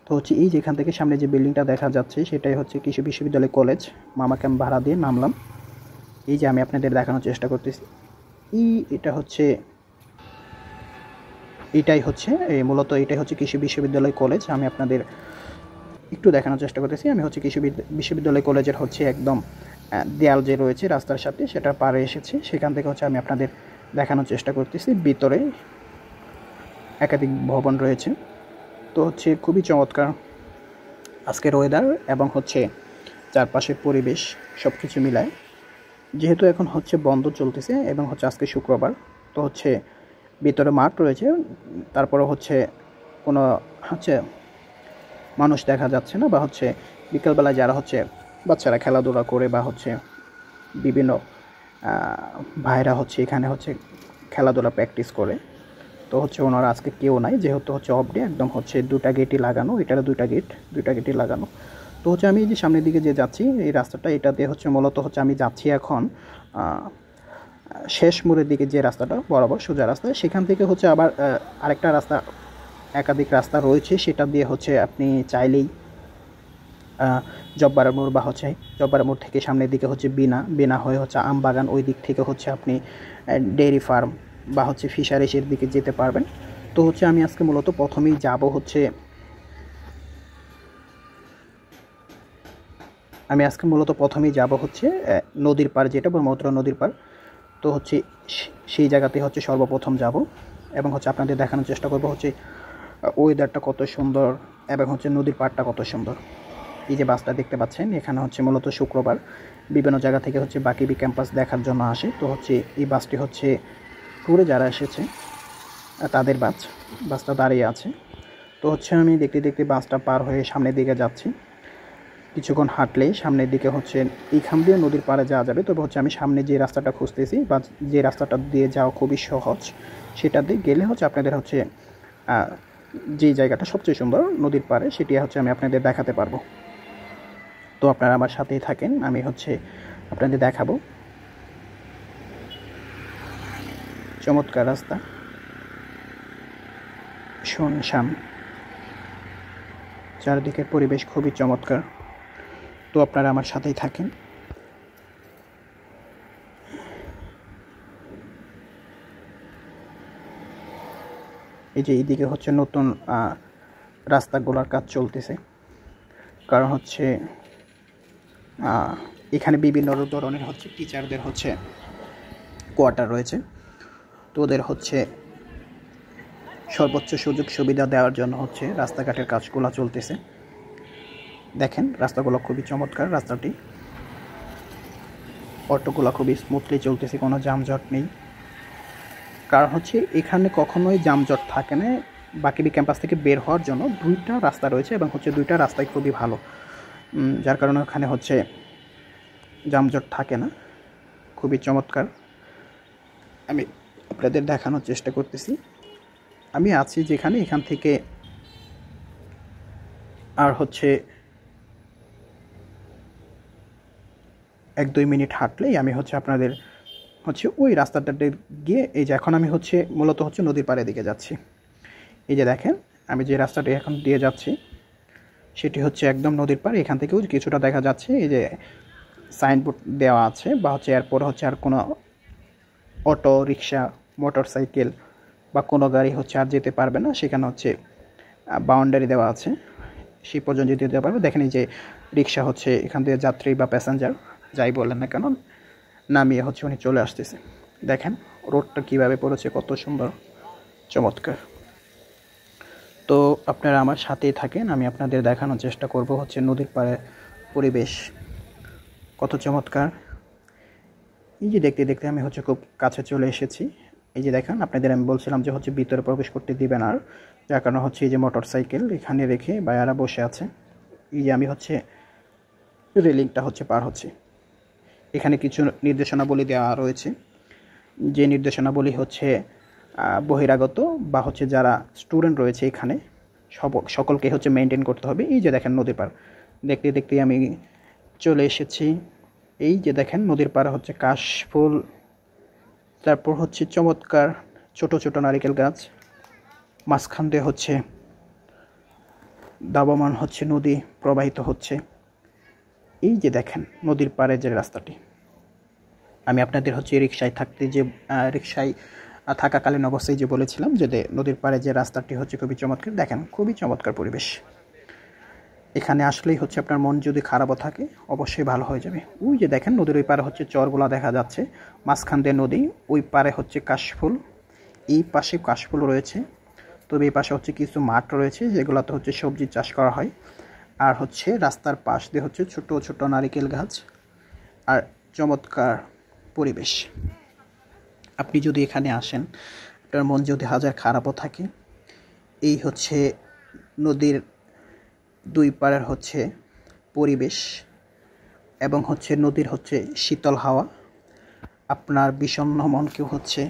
তো হচ্ছে এই যেখান থেকে সামনে যে বিল্ডিংটা দেখা যাচ্ছে সেটাই হচ্ছে কৃষি বিশ্ববিদ্যালয় কলেজ, মামা ক্যাম্প ভাড়া দিয়ে নামলাম। এই যে আমি আপনাদের দেখানোর চেষ্টা করতেছি, এটা হচ্ছে এটাই হচ্ছে মূলত এটাই হচ্ছে কৃষি বিশ্ববিদ্যালয় কলেজ। আমি আপনাদের একটু দেখানোর চেষ্টা করতেছি, আমি হচ্ছে কৃষি বিশ্ববিদ্যালয় কলেজের হচ্ছে একদম দেয়াল যে রয়েছে রাস্তার সাথে সেটার পাড়ে এসেছি, সেখান থেকে হচ্ছে আমি আপনাদের দেখানোর চেষ্টা করতেছি। ভিতরে একাধিক ভবন রয়েছে, তো হচ্ছে খুবই চমৎকার আজকের ওয়েদার এবং হচ্ছে চারপাশের পরিবেশ সব কিছু মিলায়। যেহেতু এখন হচ্ছে বন্ধ চলতেছে এবং হচ্ছে আজকে শুক্রবার, তো হচ্ছে ভিতরে মাঠ রয়েছে, তারপরে হচ্ছে কোনো হচ্ছে মানুষ দেখা যাচ্ছে না, বা হচ্ছে বিকেলবেলায় যারা হচ্ছে বাচ্চারা খেলাধুলা করে বা হচ্ছে বিভিন্ন ভাইরা হচ্ছে এখানে হচ্ছে খেলাধুলা প্র্যাকটিস করে, তো হচ্ছে ওনারা আজকে কেউ নাই, যেহেতু হচ্ছে অফ ডে। একদম হচ্ছে 2টা গেটই লাগানো, এটারও 2টা গেটই লাগানো। তো হচ্ছে আমি এই যে সামনের দিকে যে যাচ্ছি এই রাস্তাটা, এটাতে হচ্ছে মূলত হচ্ছে আমি যাচ্ছি এখন শেষ মোড়ের দিকে যে রাস্তাটা বরাবর সোজা রাস্তা, সেখান থেকে হচ্ছে আবার আরেকটা রাস্তা একাধিক রাস্তা রয়েছে, সেটা দিয়ে হচ্ছে আপনি চাইলেই জব্বার মোড় বা হচ্ছে জব্বার মোড় থেকে সামনের দিকে হচ্ছে বিনা হয়ে হচ্ছে আমবাগান, ওই দিক থেকে হচ্ছে আপনি ডেয়ারি ফার্ম বা হচ্ছে ফিশারিসের দিকে যেতে পারবেন। তো হচ্ছে আমি আজকে মূলত প্রথমেই যাব হচ্ছে নদীর পাড়, যেটা ব্রহ্মপুত্র নদীর পাড়। তো হচ্ছে সেই জায়গাতে হচ্ছে সর্বপ্রথম যাব এবং হচ্ছে আপনাদের দেখানোর চেষ্টা করব হচ্ছে ওয়েদারটা কত সুন্দর এবং হচ্ছে নদীর পাড়টা কত সুন্দর। এই যে বাসটা দেখতে পাচ্ছেন, এখানে হচ্ছে মূলত শুক্রবার বিভিন্ন জায়গা থেকে হচ্ছে বাকিবি ক্যাম্পাস দেখার জন্য আসে। তো হচ্ছে এই বাসটি হচ্ছে ট্যুরে যারা এসেছে তাদের বাসটা দাঁড়িয়ে আছে। তো হচ্ছে আমি দেখতে দেখতে বাসটা পার হয়ে সামনের দিকে যাচ্ছি। কিছুক্ষণ হাঁটলেই সামনের দিকে হচ্ছে এইখান দিয়ে নদীর পাড়ে যাওয়া যাবে। তবে হচ্ছে আমি সামনে যে রাস্তাটা খুঁজতেছি বা যে রাস্তাটা দিয়ে যাওয়া খুবই সহজ, সেটা দিয়ে গেলে হচ্ছে আপনাদের হচ্ছে যে জায়গাটা সবচেয়ে সুন্দর নদীর পাড়ে, সেটি হচ্ছে আমি আপনাদের দেখাতে পারবো। তো আপনারা আমার সাথেই থাকেন, আমি হচ্ছে আপনাদের দেখাবো। চমৎকার রাস্তা, শুনশান, চারদিকের পরিবেশ খুবই চমৎকার। তো আপনারা আমার সাথেই থাকেন। এই যে এইদিকে হচ্ছে নতুন রাস্তাগুলোর কাজ চলতেছে, কারণ হচ্ছে এখানে বিভিন্ন ধরনের হচ্ছে টিচারদের হচ্ছে কোয়ার্টার রয়েছে। তো ওদের হচ্ছে সর্বোচ্চ সুযোগ সুবিধা দেওয়ার জন্য হচ্ছে রাস্তাঘাটের কাজগুলো চলতেছে। দেখেন রাস্তাগুলো খুবই চমৎকার, রাস্তাটি অটোগুলো খুবই স্মুথলি চলতেছে, কোনো যানজট নেই। কারণ হচ্ছে এখানে কখনোই যানজট থাকে না। বাকিবি ক্যাম্পাস থেকে বের হওয়ার জন্য দুইটা রাস্তা রয়েছে এবং হচ্ছে দুইটা রাস্তাই খুবই ভালো, যার কারণে ওখানে হচ্ছে যানজট থাকে না। খুবই চমৎকার। আমি আপনাদের দেখানোর চেষ্টা করতেছি। আমি আছি যেখানে, এখান থেকে আর হচ্ছে 1-2 মিনিট হাঁটলেই আমি হচ্ছে আপনাদের হচ্ছে ওই রাস্তাটাতে গিয়ে, এই যে এখন আমি হচ্ছে মূলত হচ্ছে নদীর পাড়ের দিকে যাচ্ছি। এই যে দেখেন আমি যে রাস্তাটি এখন দিয়ে যাচ্ছি সেটি হচ্ছে একদম নদীর পাড়। এখান থেকেও কিছুটা দেখা যাচ্ছে, এই যে সাইনবোর্ড দেওয়া আছে বা হচ্ছে এরপর হচ্ছে আর কোনো অটো, রিক্সা, মোটর সাইকেল বা কোনো গাড়ি হচ্ছে আর যেতে পারবে না। সেখানে হচ্ছে বাউন্ডারি দেওয়া আছে, সেই পর্যন্ত যেতে পারবে। দেখেন এই যে রিক্সা হচ্ছে এখান থেকে যাত্রী বা প্যাসেঞ্জার যাই বললেন না কেন নামিয়ে হচ্ছে উনি চলে আসতেছে। দেখেন রোডটা কীভাবে পড়েছে, কত সুন্দর, চমৎকার। তো আপনারা আমার সাথেই থাকেন, আমি আপনাদের দেখানোর চেষ্টা করব হচ্ছে নদীর পাড়ে পরিবেশ কত চমৎকার। এই যে দেখতে দেখতে আমি হচ্ছে খুব কাছে চলে এসেছি। এই যে দেখেন আপনাদের আমি বলছিলাম যে হচ্ছে ভিতরে প্রবেশ করতে দিবেন আর, যার কারণে হচ্ছে এই যে মোটর সাইকেল এখানে রেখে ভাইয়ারা বসে আছে। এই যে আমি হচ্ছে রেলিংটা হচ্ছে পার হচ্ছে। এখানে কিছু নির্দেশনাবলী দেওয়া রয়েছে, যে নির্দেশনাবলী হচ্ছে বহিরাগত বা হচ্ছে যারা স্টুডেন্ট রয়েছে এখানে সকলকে হচ্ছে মেনটেন করতে হবে। এই যে দেখেন নদীর পাড়, দেখতে দেখতে আমি চলে এসেছি। এই যে দেখেন নদীর পাড়ে হচ্ছে কাশফুল, তারপর হচ্ছে চমৎকার ছোট ছোট নারিকেল গাছ, মাঝখান দিয়ে হচ্ছে দাবমান হচ্ছে নদী প্রবাহিত হচ্ছে। এই যে দেখেন নদীর পাড়ে যে রাস্তাটি, আমি আপনাদের হচ্ছে রিক্সায় থাকাকালীন অবস্থায় যে বলেছিলাম যে নদীর পাড়ে যে রাস্তাটি হচ্ছে খুবই চমৎকার। দেখেন খুবই চমৎকার পরিবেশ। এখানে আসলেই হচ্ছে আপনার মন যদি খারাপও থাকে অবশ্যই ভালো হয়ে যাবে। ওই যে দেখেন নদীর ওই পারে হচ্ছে চরগুলা দেখা যাচ্ছে, মাঝখান দিয়ে নদী, ওই পারে হচ্ছে কাশফুল, এই পাশে কাশফুল রয়েছে। তবে এই পাশে হচ্ছে কিছু মাঠ রয়েছে যেগুলোতে হচ্ছে সবজি চাষ করা হয়। আর হচ্ছে রাস্তার পাশ দিয়ে হচ্ছে ছোট ছোট নারিকেল গাছ আর চমৎকার পরিবেশ। আপনি যদি এখানে আসেন, আপনার মন যদি হাজার খারাপও থাকে, এই হচ্ছে নদীর দুই পাড়ের হচ্ছে পরিবেশ এবং হচ্ছে নদীর হচ্ছে শীতল হাওয়া আপনার বিষণ্ণ মনকেও হচ্ছে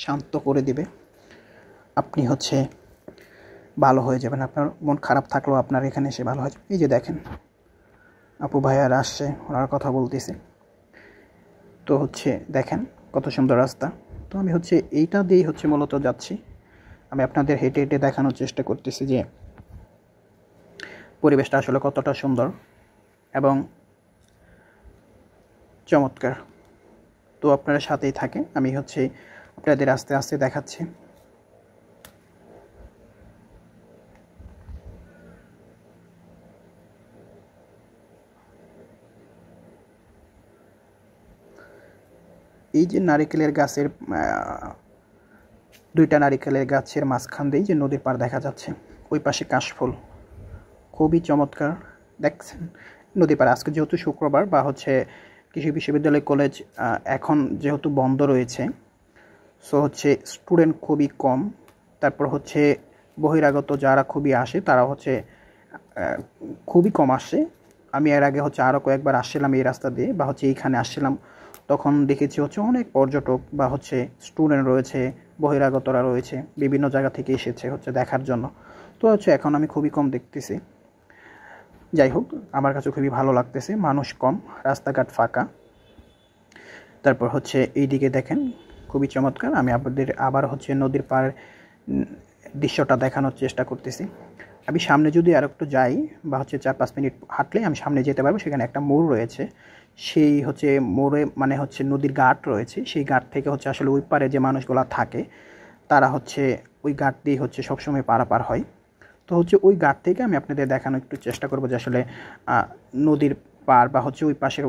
শান্ত করে দিবে। আপনি হচ্ছে ভালো হয়ে যাবেন, আপনার মন খারাপ থাকলেও আপনার এখানে এসে ভালো হয়ে যাবে। এই যে দেখেন আপু ভাইয়ারা আসছে, ওনার কথা বলতেছে। তো হচ্ছে দেখেন কত সুন্দর রাস্তা। তো আমি হচ্ছে এইটা দিয়েই হচ্ছে মূলত যাচ্ছি। আমি আপনাদের হেঁটে হেঁটে দেখানোর চেষ্টা করতেছি যে পরিবেশটা আসলে কতটা সুন্দর এবং চমৎকার। তো আপনারা সাথেই থাকেন, আমি হচ্ছে আপনাদের আস্তে আস্তে দেখাচ্ছি। এই যে নারিকেলের গাছের দুইটা নারিকেলের গাছের মাঝখান দিয়ে যে নদীর পাড় দেখা যাচ্ছে, ওই পাশে কাশফুল, খুবই চমৎকার। দেখছেন নদী পাড়। আজকে যেহেতু শুক্রবার বা হচ্ছে কৃষি বিশ্ববিদ্যালয় কলেজ এখন যেহেতু বন্ধ রয়েছে, সো হচ্ছে স্টুডেন্ট খুবই কম। তারপর হচ্ছে বহিরাগত যারা খুবই আসে তারা হচ্ছে খুবই কম আসে। আমি এর আগে হচ্ছে আরও কয়েকবার আসছিলাম এই রাস্তা দিয়ে বা হচ্ছে এইখানে আসছিলাম, তখন দেখেছি হচ্ছে অনেক পর্যটক বা হচ্ছে স্টুডেন্ট রয়েছে, বহিরাগতরা রয়েছে, বিভিন্ন জায়গা থেকে এসেছে হচ্ছে দেখার জন্য। তো হচ্ছে এখন আমি খুবই কম দেখতেছি। যাই হোক, আমার কাছে খুবই ভালো লাগতেছে, মানুষ কম, রাস্তাঘাট ফাঁকা। তারপর হচ্ছে এই দিকে দেখেন খুবই চমৎকার। আমি আপনাদের আবার হচ্ছে নদীর পাড়ের দৃশ্যটা দেখানোর চেষ্টা করতেছি। আমি সামনে যদি আর একটু যাই বা হচ্ছে 4-5 মিনিট হাঁটলে আমি সামনে যেতে পারবো। সেখানে একটা মোড় রয়েছে, সেই হচ্ছে মোড়ে মানে হচ্ছে নদীর ঘাট রয়েছে, সেই ঘাট থেকে হচ্ছে আসলে ওই পারে যে মানুষগুলো থাকে তারা হচ্ছে ওই ঘাট দিয়ে হচ্ছে সবসময় পারাপার হয়। তো হচ্ছে ওই ঘাট থেকে আমি আপনাদের দেখানোর একটু চেষ্টা করবো যে আসলে নদীর পাড় বা হচ্ছে ওই পাশের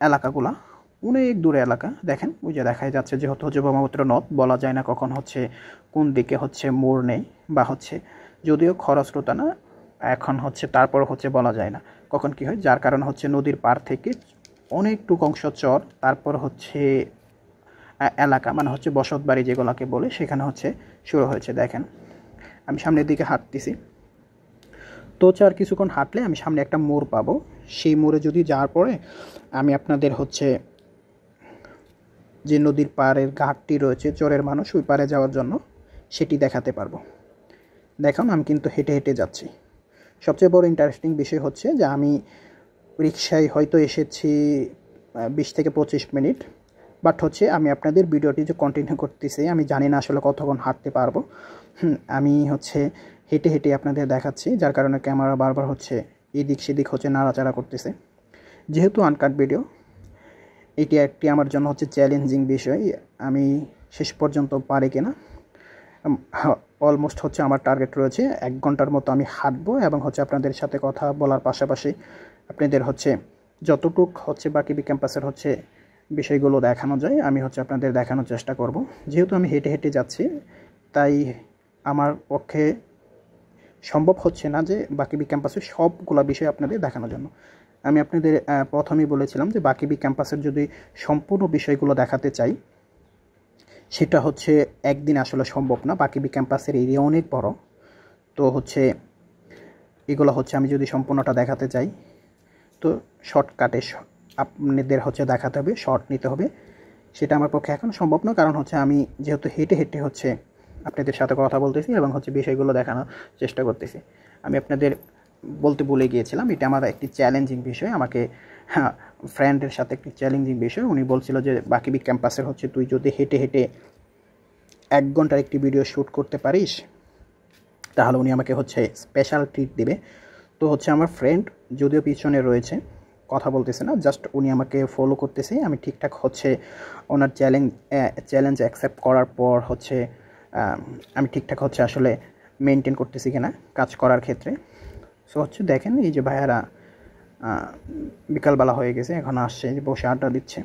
এলাকাগুলা অনেক দূরে এলাকা। দেখেন ওই যে দেখাই যাচ্ছে, যেহেতু হচ্ছে ব্রহ্মপুত্র নদ, বলা যায় না কখন হচ্ছে কোন দিকে হচ্ছে মোড় নেই বা হচ্ছে যদিও খরস্রোতা না এখন হচ্ছে, তারপর হচ্ছে বলা যায় না কখন কি হয়, যার কারণে হচ্ছে নদীর পাড় থেকে অনেকটুকু অংশ চর, তারপর হচ্ছে এলাকা মানে হচ্ছে বসত বাড়ি যেগুলোকে বলে সেখানে হচ্ছে শুরু হয়েছে। দেখেন আমি সামনের দিকে হাঁটতেছি, তো হচ্ছে আর কিছুক্ষণ হাঁটলে আমি সামনে একটা মোড় পাবো। সেই মোড়ে যদি যাওয়ার পরে আমি আপনাদের হচ্ছে যে নদীর পাড়ের ঘাটটি রয়েছে চরের মানুষ ওই পাড়ে যাওয়ার জন্য সেটি দেখাতে পারবো। দেখুন আমি কিন্তু হেঁটে হেঁটে যাচ্ছি। সবচেয়ে বড় ইন্টারেস্টিং বিষয় হচ্ছে যে আমি রিক্সায় হয়তো এসেছি 20 থেকে 25 মিনিট, বাট হচ্ছে আমি আপনাদের ভিডিওটি যে কন্টিনিউ করতেছি আমি জানি না আসলে কতক্ষণ হাঁটতে পারবো। আমি হচ্ছে হেঁটে হেঁটে আপনাদের দেখাচ্ছি, যার কারণে ক্যামেরা বারবার হচ্ছে এদিক সেদিক হচ্ছে নাড়াচাড়া করতেছে। যেহেতু আনকাট ভিডিও, এটি একটি আমার জন্য হচ্ছে চ্যালেঞ্জিং বিষয়। আমি শেষ পর্যন্ত পারি কিনা, অলমোস্ট হচ্ছে আমার টার্গেট রয়েছে 1 ঘন্টার মতো আমি হাঁটবো এবং হচ্ছে আপনাদের সাথে কথা বলার পাশাপাশি আপনাদের হচ্ছে যতটুক হচ্ছে বাকিবি ক্যাম্পাসের হচ্ছে বিষয়গুলো দেখানো যায় আমি হচ্ছে আপনাদের দেখানোর চেষ্টা করব। যেহেতু আমি হেঁটে হেঁটে যাচ্ছি তাই আমার পক্ষে সম্ভব হচ্ছে না যে বাকিবি ক্যাম্পাসের সবগুলো বিষয় আপনাদের দেখানোর জন্য। আমি আপনাদের প্রথমেই বলেছিলাম যে বাকিবি ক্যাম্পাসের যদি সম্পূর্ণ বিষয়গুলো দেখাতে চাই সেটা হচ্ছে একদিন আসলে সম্ভব না। বাকিবি ক্যাম্পাসের এরিয়া অনেক বড়, তো হচ্ছে এগুলো হচ্ছে আমি যদি সম্পূর্ণটা দেখাতে চাই তো শর্টকাটে আপনাদের হচ্ছে দেখাতে হবে, শর্ট নিতে হবে। সেটা আমার পক্ষে এখন সম্ভব না, কারণ হচ্ছে আমি যেহেতু হেঁটে হেঁটে হচ্ছে আপনাদের সাথে কথা বলতেছি এবং হচ্ছে বিষয়গুলো দেখানোর চেষ্টা করতেছি। আমি আপনাদের বলতে ভুলে গিয়েছিলাম, এটা আমার একটি চ্যালেঞ্জিং বিষয়। আমাকে ফ্রেন্ডের সাথে একটি চ্যালেঞ্জিং বিষয়, উনি বলছিল যে বাকিবি ক্যাম্পাসের হচ্ছে তুই যদি হেঁটে হেঁটে 1 ঘন্টার একটি ভিডিও শ্যুট করতে পারিস তাহলে উনি আমাকে হচ্ছে স্পেশাল ট্রিট দেবে। তো হচ্ছে আমার ফ্রেন্ড যদিও পিছনে রয়েছে, কথা বলতেছে না, জাস্ট উনি আমাকে ফলো করতেছে। আমি ঠিকঠাক হচ্ছে ওনার চ্যালেঞ্জ অ্যাকসেপ্ট করার পর হচ্ছে আমি ঠিকঠাক হচ্ছে আসলে মেনটেন করতেছি কিনা কাজ করার ক্ষেত্রে। সো হচ্ছে দেখেন এই যে ভাইয়ারা বিকালবেলা হয়ে গেছে, এখন আসছে যে বসে আড্ডা দিচ্ছে।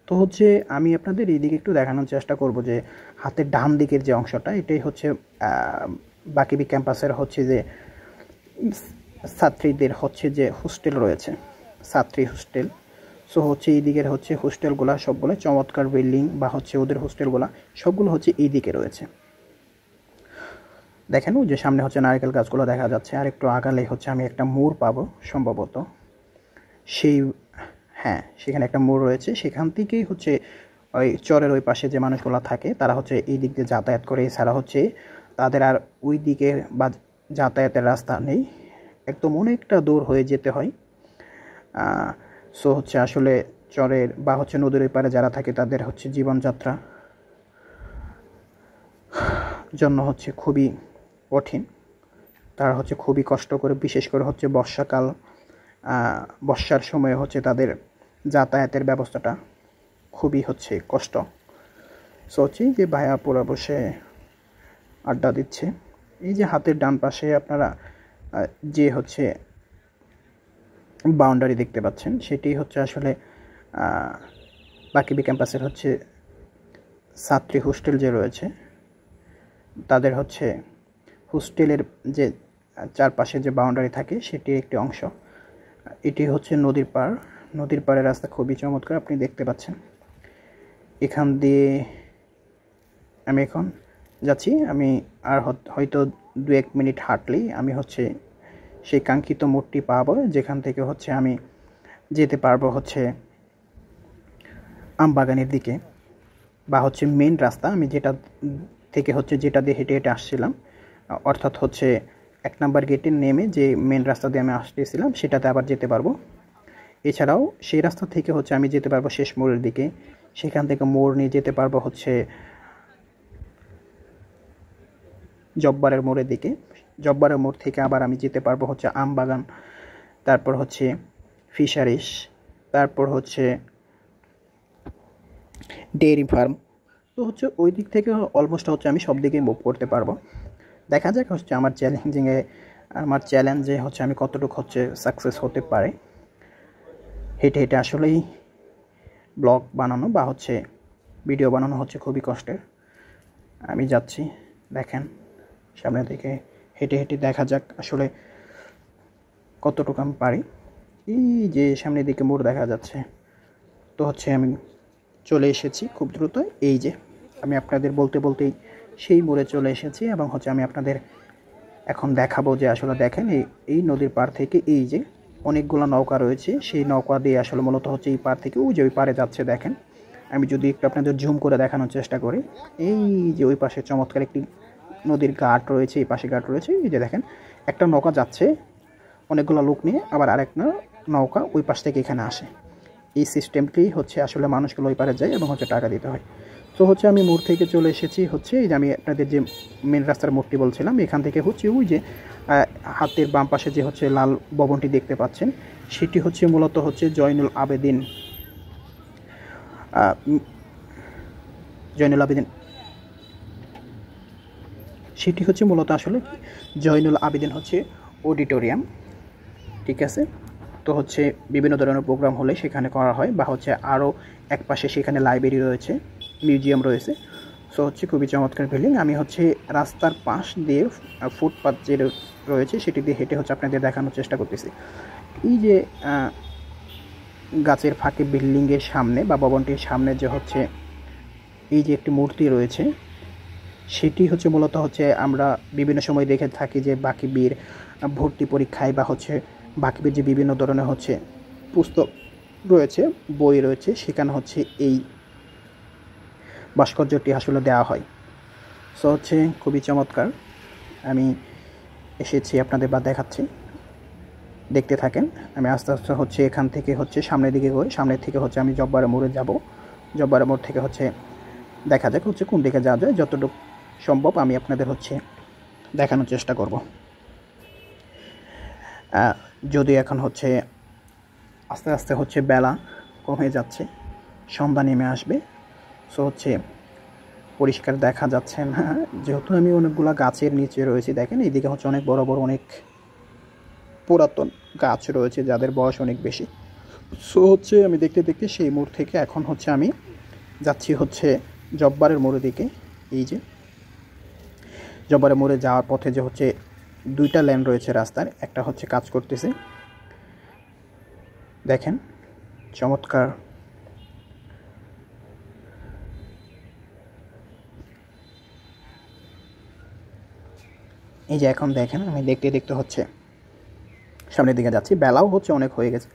তো হচ্ছে আমি আপনাদের এই দিকে একটু দেখানোর চেষ্টা করব যে হাতের ডান দিকের যে অংশটা এটাই হচ্ছে বাকিবি ক্যাম্পাসের হচ্ছে যে ছাত্রীদের হচ্ছে যে হোস্টেল রয়েছে, ছাত্রী হোস্টেল। সো হচ্ছে এই দিকের হচ্ছে হোস্টেলগুলো সবগুলো চমৎকার বিল্ডিং বা হচ্ছে ওদের হোস্টেলগুলো সবগুলো হচ্ছে এই দিকে রয়েছে। দেখেন যে সামনে হচ্ছে নারকেল গাছগুলো দেখা যাচ্ছে, আর একটু আগালে হচ্ছে আমি একটা মোড় পাবো সম্ভবত। সেই হ্যাঁ, সেখানে একটা মোড় রয়েছে, সেখান থেকেই হচ্ছে ওই চরের ওই পাশে যে মানুষগুলো থাকে তারা হচ্ছে এই দিক দিয়ে যাতায়াত করে, এছাড়া হচ্ছে তাদের আর ওই দিকে বা যাতায়াতের রাস্তা নেই, একদম অনেকটা দূর হয়ে যেতে হয়। সো হচ্ছে আসলে চরের বা হচ্ছে নদীর ওই পারে যারা থাকে তাদের হচ্ছে জীবনযাত্রা জন্য হচ্ছে খুবই কঠিন, তারা হচ্ছে খুবই কষ্ট করে, বিশেষ করে হচ্ছে বর্ষাকাল, বর্ষার সময় হচ্ছে তাদের যাতায়াতের ব্যবস্থাটা খুবই হচ্ছে কষ্ট। সো হচ্ছে যে ভাইয়া পুরা বসে আড্ডা দিচ্ছে। এই যে হাতের ডান পাশে আপনারা যে হচ্ছে বাউন্ডারি দেখতে পাচ্ছেন, সেটি হচ্ছে আসলে বাকিবি ক্যাম্পাসের হচ্ছে ছাত্রী হোস্টেল যে রয়েছে তাদের হচ্ছে হোস্টেলের যে চারপাশে যে বাউন্ডারি থাকে সেটির একটি অংশ। এটি হচ্ছে নদীর পাড়, নদীর পাড়ের রাস্তা খুবই চমৎকার, আপনি দেখতে পাচ্ছেন। এখান দিয়ে আমি এখন যাচ্ছি, আমি আর হয়তো 2-1 মিনিট হাঁটলেই আমি হচ্ছে সেই কাঙ্ক্ষিত মোড়টি পাবো, যেখান থেকে হচ্ছে আমি যেতে পারবো হচ্ছে আমবাগানের দিকে, বা হচ্ছে মেন রাস্তা আমি যেটা থেকে হচ্ছে যেটা দিয়ে হেঁটে হেঁটে আসছিলাম, অর্থাৎ হচ্ছে 1 নাম্বার গেটে নেমে যে মেন রাস্তা দিয়ে আমি আসতেছিলাম সেটাতে আবার যেতে পারবো। এছাড়াও সেই রাস্তা থেকে হচ্ছে আমি যেতে পারবো শেষ মোড়ের দিকে, সেখান থেকে মোড় নিয়ে যেতে পারবো হচ্ছে জব্বারের মোড়ের দিকে, জব্বারের মোড় থেকে আবার আমি যেতে পারবো হচ্ছে আমবাগান, তারপর হচ্ছে ফিশারিস, তারপর হচ্ছে ডেয়ারি ফার্ম। তো হচ্ছে ওই দিক থেকে অলমোস্ট হচ্ছে আমি সব দিকেই মুভ করতে পারবো। দেখা যাক হচ্ছে আমার চ্যালেঞ্জে হচ্ছে আমি কতটুকু হচ্ছে সাকসেস হতে পারে। হেঁটে হেঁটে আসলেই ব্লগ বানানো বা হচ্ছে ভিডিও বানানো হচ্ছে খুবই কষ্টের। আমি যাচ্ছি, দেখেন সামনের দিকে হেঁটে হেঁটে দেখা যাক আসলে কতটুকু আমি পারি। এই যে সামনের দিকে মোড় দেখা যাচ্ছে, তো হচ্ছে আমি চলে এসেছি খুব দ্রুত। এই যে আমি আপনাদের বলতে বলতেই সেই মোড়ে চলে এসেছি, এবং হচ্ছে আমি আপনাদের এখন দেখাবো যে আসলে দেখেন এই নদীর পাড় থেকে এই যে অনেকগুলো নৌকা রয়েছে, সেই নৌকা দিয়ে আসলে মূলত হচ্ছে এই পাড় থেকে ওই যে ওই পাড়ে যাচ্ছে। দেখেন আমি যদি একটু আপনাদের জুম করে দেখানোর চেষ্টা করি, এই যে ওই পাশে চমৎকার একটি নদীর ঘাট রয়েছে, এই পাশে ঘাট রয়েছে, এই যে দেখেন একটা নৌকা যাচ্ছে অনেকগুলো লোক নিয়ে, আবার আরেকটা নৌকা ওই পাশ থেকে এখানে আসে। এই সিস্টেমটি হচ্ছে আসলে মানুষগুলো ওই পারে যায় এবং হচ্ছে টাকা দিতে হয়। তো হচ্ছে আমি মোড় থেকে চলে এসেছি হচ্ছে এই যে আমি আপনাদের যে মেন রাস্তার মোড়টি বলছিলাম, এখান থেকে হচ্ছে ওই যে হাতের বাম পাশে যে হচ্ছে লাল ভবনটি দেখতে পাচ্ছেন, সেটি হচ্ছে মূলত হচ্ছে জয়নুল আবেদিন সেটি হচ্ছে মূলত আসলে জয়নুল আবেদিন হচ্ছে অডিটোরিয়াম, ঠিক আছে। তো হচ্ছে বিভিন্ন ধরনের প্রোগ্রাম হলে সেখানে করা হয়, বা হচ্ছে আরও এক পাশে সেখানে লাইব্রেরি রয়েছে, মিউজিয়াম রয়েছে। সো হচ্ছে খুবই চমৎকার বিল্ডিং। আমি হচ্ছে রাস্তার পাশ দিয়ে ফুটপাথ যে রয়েছে সেটি দিয়ে হেঁটে হচ্ছে আপনাদের দেখানোর চেষ্টা করতেছি। এই যে গাছের ফাঁকে বিল্ডিংয়ের সামনে বা ভবনটির সামনে যে হচ্ছে এই যে একটি মূর্তি রয়েছে, সেটি হচ্ছে মূলত হচ্ছে আমরা বিভিন্ন সময় দেখে থাকি যে বাকিবির ভর্তি পরীক্ষায় বা হচ্ছে বাকিবির যে বিভিন্ন ধরনের হচ্ছে পুস্তক রয়েছে, বই রয়েছে, সেখানে হচ্ছে এই ভাস্কর্যটি আসলে দেওয়া হয়। সো হচ্ছে খুবই চমৎকার, আমি এসেছি আপনাদের বা দেখাচ্ছি, দেখতে থাকেন। আমি আস্তে আস্তে হচ্ছে এখান থেকে হচ্ছে সামনের দিকে গিয়ে সামনের থেকে হচ্ছে আমি জব্বারের মোড়ে যাব, জব্বারের মোড় থেকে হচ্ছে দেখা যাক হচ্ছে কোন দিকে যাওয়া যায়, যতটুকু সম্ভব আমি আপনাদের হচ্ছে দেখানোর চেষ্টা করব। যদি এখন হচ্ছে আস্তে আস্তে হচ্ছে বেলা কমে যাচ্ছে, সন্ধ্যা নেমে আসবে। সো হচ্ছে পরিষ্কার দেখা যাচ্ছে না, যেহেতু আমি অনেকগুলো গাছের নিচে রয়েছি। দেখেন এইদিকে হচ্ছে অনেক বড় বড় অনেক পুরাতন গাছ রয়েছে যাদের বয়স অনেক বেশি। সো হচ্ছে আমি দেখতে দেখতে সেই মোড় থেকে এখন হচ্ছে আমি যাচ্ছি হচ্ছে জব্বারের মোড়ের দিকে। এই যে জব্বারের মোড়ে যাওয়ার পথে যে হচ্ছে 2টা লেন রয়েছে রাস্তার, একটা হচ্ছে কাজ করতেছে, দেখেন চমৎকার। এই যে এখন দেখেন আমি দেখতে দেখতে হচ্ছে সামনের দিকে যাচ্ছি, বেলাও হচ্ছে অনেক হয়ে গেছে,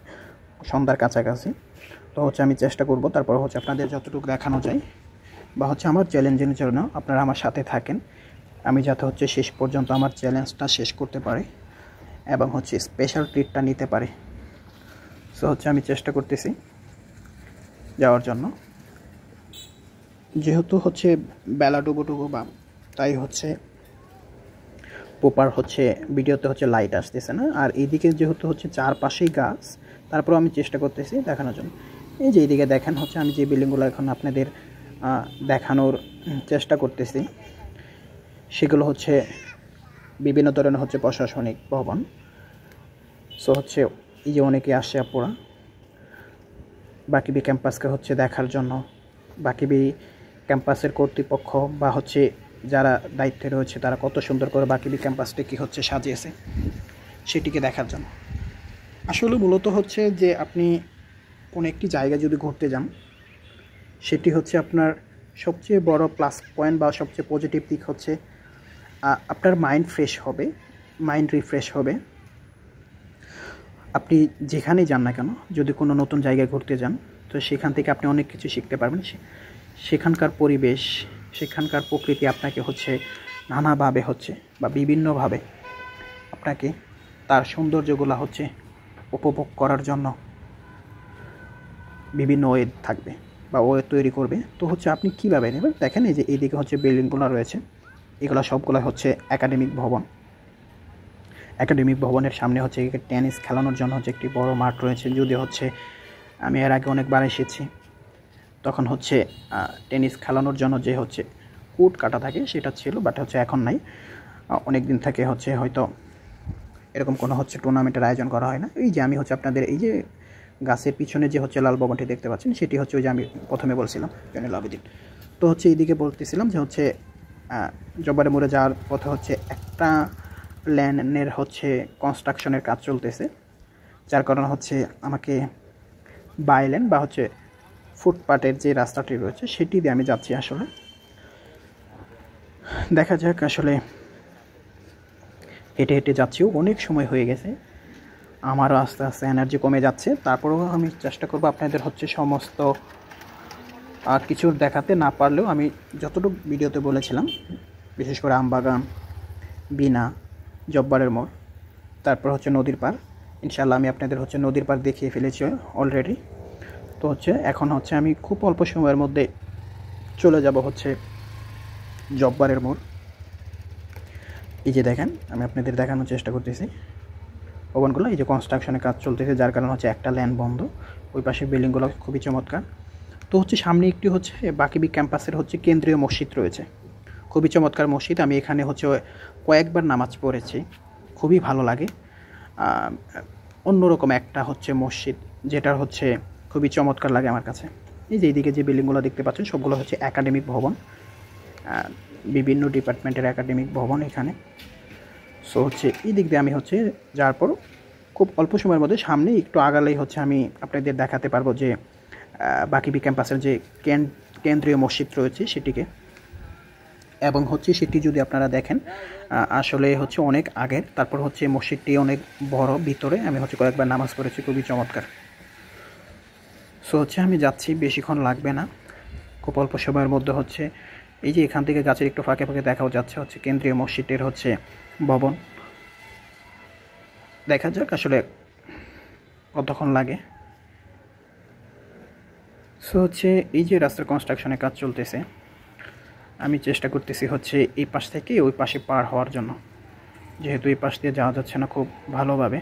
সন্ধ্যার কাছাকাছি। তো হচ্ছে আমি চেষ্টা করব তারপর হচ্ছে আপনাদের যতটুকু দেখানো যায়, বা হচ্ছে আমার চ্যালেঞ্জের জন্য আপনারা আমার সাথে থাকেন, আমি যাতে হচ্ছে শেষ পর্যন্ত আমার চ্যালেঞ্জটা শেষ করতে পারি এবং হচ্ছে স্পেশাল ট্রিটটা নিতে পারি। সো হচ্ছে আমি চেষ্টা করতেছি যাওয়ার জন্য, যেহেতু হচ্ছে বেলা ডুবো বা তাই হচ্ছে প্রপার হচ্ছে ভিডিওতে হচ্ছে লাইট আসতেছে না। আর এইদিকে যেহেতু হচ্ছে চারপাশেই গাছ, তারপর আমি চেষ্টা করতেছি দেখানোর জন্য। এই যে এইদিকে দেখেন হচ্ছে আমি যে বিল্ডিংগুলো এখন আপনাদের দেখানোর চেষ্টা করতেছি, সেগুলো হচ্ছে বিভিন্ন ধরনের হচ্ছে প্রশাসনিক ভবন। সো হচ্ছে এই যে অনেকে আসে আপুরা বাকিবি ক্যাম্পাসকে হচ্ছে দেখার জন্য, বাকিবি ক্যাম্পাসের কর্তৃপক্ষ বা হচ্ছে যারা দায়িত্বে রয়েছে তারা কত সুন্দর করে বাকিবি ক্যাম্পাসটি হচ্ছে সাজিয়েছে সেটিকে দেখার জন্য। আসলে মূলত হচ্ছে যে আপনি কোনো একটি জায়গায় যদি ঘুরতে যান, সেটি হচ্ছে আপনার সবচেয়ে বড় প্লাস পয়েন্ট বা সবচেয়ে পজিটিভ দিক হচ্ছে আপনার মাইন্ড ফ্রেশ হবে, মাইন্ড রিফ্রেশ হবে। আপনি যেখানেই যান না কেন, যদি কোনো নতুন জায়গায় ঘুরতে যান, তো সেখান থেকে আপনি অনেক কিছু শিখতে পারবেন। সেখানকার পরিবেশ, সেখানকার প্রকৃতি আপনাকে হচ্ছে নানাভাবে হচ্ছে বা বিভিন্নভাবে আপনাকে তার সৌন্দর্যগুলো হচ্ছে উপভোগ করার জন্য বিভিন্ন ওয়ে থাকবে বা ওয়ে তৈরি করবে। তো হচ্ছে আপনি কীভাবে নেবেন দেখেন, এই যে এইদিকে হচ্ছে বিল্ডিংগুলো রয়েছে, এগুলো সবগুলো হচ্ছে একাডেমিক ভবন। একাডেমিক ভবনের সামনে হচ্ছে টেনিস খেলানোর জন্য হচ্ছে একটি বড় মাঠ রয়েছে। যদি হচ্ছে আমি এর আগে অনেকবার এসেছি, তখন হচ্ছে টেনিস খেলানোর জন্য যে হচ্ছে কোর্ট কাটা থাকে সেটা ছিল, বাট হচ্ছে এখন নাই। অনেক দিন থেকে হচ্ছে হয়তো এরকম কোনো হচ্ছে টুর্নামেন্টের আয়োজন করা হয় না। এই যে আমি হচ্ছে আপনাদের এই যে গাছের পিছনে যে হচ্ছে লাল ভবনটি দেখতে পাচ্ছেন, সেটি হচ্ছে ওই যে আমি প্রথমে বলছিলাম জয়নুল আবেদিন। তো হচ্ছে এইদিকে বলতেছিলাম যে হচ্ছে জব্বারের মোড়ে যাওয়ার পথে হচ্ছে একটা ল্যানের হচ্ছে কনস্ট্রাকশনের কাজ চলতেছে, যার কারণে হচ্ছে আমাকে বাইলেন বা হচ্ছে ফুটপাতের যে রাস্তাটি রয়েছে সেটি দিয়ে আমি যাচ্ছি। আসলে দেখা যাক, আসলে হেঁটে হেঁটে যাচ্ছিও, অনেক সময় হয়ে গেছে, আমারও আস্তে আস্তে এনার্জি কমে যাচ্ছে। তারপরেও আমি চেষ্টা করব আপনাদের হচ্ছে সমস্ত কিছু দেখাতে না পারলেও আমি যতটুকু ভিডিওতে বলেছিলাম, বিশেষ করে আমবাগান, বিনা, জব্বারের মোড়, তারপর হচ্ছে নদীর পার। ইনশাআল্লাহ আমি আপনাদের হচ্ছে নদীর পার দেখিয়ে ফেলেছি অলরেডি। তো হচ্ছে এখন হচ্ছে আমি খুব অল্প সময়ের মধ্যে চলে যাব হচ্ছে জব্বারের মোড়। এই যে দেখেন, আমি আপনাদের দেখানোর চেষ্টা করতেছি ভবনগুলো, এই যে কনস্ট্রাকশনের কাজ চলতেছে, যার কারণে হচ্ছে একটা ল্যান বন্ধ। ওই পাশে বিল্ডিংগুলো খুবই চমৎকার। তো হচ্ছে সামনে একটি হচ্ছে বাকিবি ক্যাম্পাসের হচ্ছে কেন্দ্রীয় মসজিদ রয়েছে, খুবই চমৎকার মসজিদ। আমি এখানে হচ্ছে কয়েকবার নামাজ পড়েছি, খুবই ভালো লাগে। অন্যরকম একটা হচ্ছে মসজিদ, যেটার হচ্ছে খুবই চমৎকার লাগে আমার কাছে। এই যে এইদিকে যে বিল্ডিংগুলো দেখতে পাচ্ছেন সবগুলো হচ্ছে একাডেমিক ভবন, বিভিন্ন ডিপার্টমেন্টের একাডেমিক ভবন এখানে। সো হচ্ছে এই দিক দিয়ে আমি হচ্ছে যাওয়ার পর খুব অল্প সময়ের মধ্যে সামনে একটু আগালেই হচ্ছে আমি আপনাদের দেখাতে পারবো যে বাকিবি ক্যাম্পাসের যে কেন্দ্রীয় মসজিদ রয়েছে সেটিকে। এবং হচ্ছে সেটি যদি আপনারা দেখেন আসলে হচ্ছে অনেক আগের, তারপর হচ্ছে মসজিদটি অনেক বড়, ভিতরে আমি হচ্ছে কয়েকবার নামাজ পড়েছি, খুবই চমৎকার। সো হচ্ছে আমি যাচ্ছি, বেশিক্ষণ লাগবে না, খুব অল্প সময়ের মধ্যে হচ্ছে এই যে এখান থেকে গাছের একটু ফাঁকে ফাঁকে দেখাও যাচ্ছে হচ্ছে কেন্দ্রীয় মসজিদের হচ্ছে ভবন। দেখা যাক আসলে কতক্ষণ লাগে। সো হচ্ছে এই যে রাস্তার কনস্ট্রাকশনের কাজ চলতেছে, আমি চেষ্টা করতেছি হচ্ছে এই পাশ থেকে ওই পাশে পার হওয়ার জন্য, যেহেতু এই পাশ দিয়ে যাওয়া যাচ্ছে না খুব ভালোভাবে।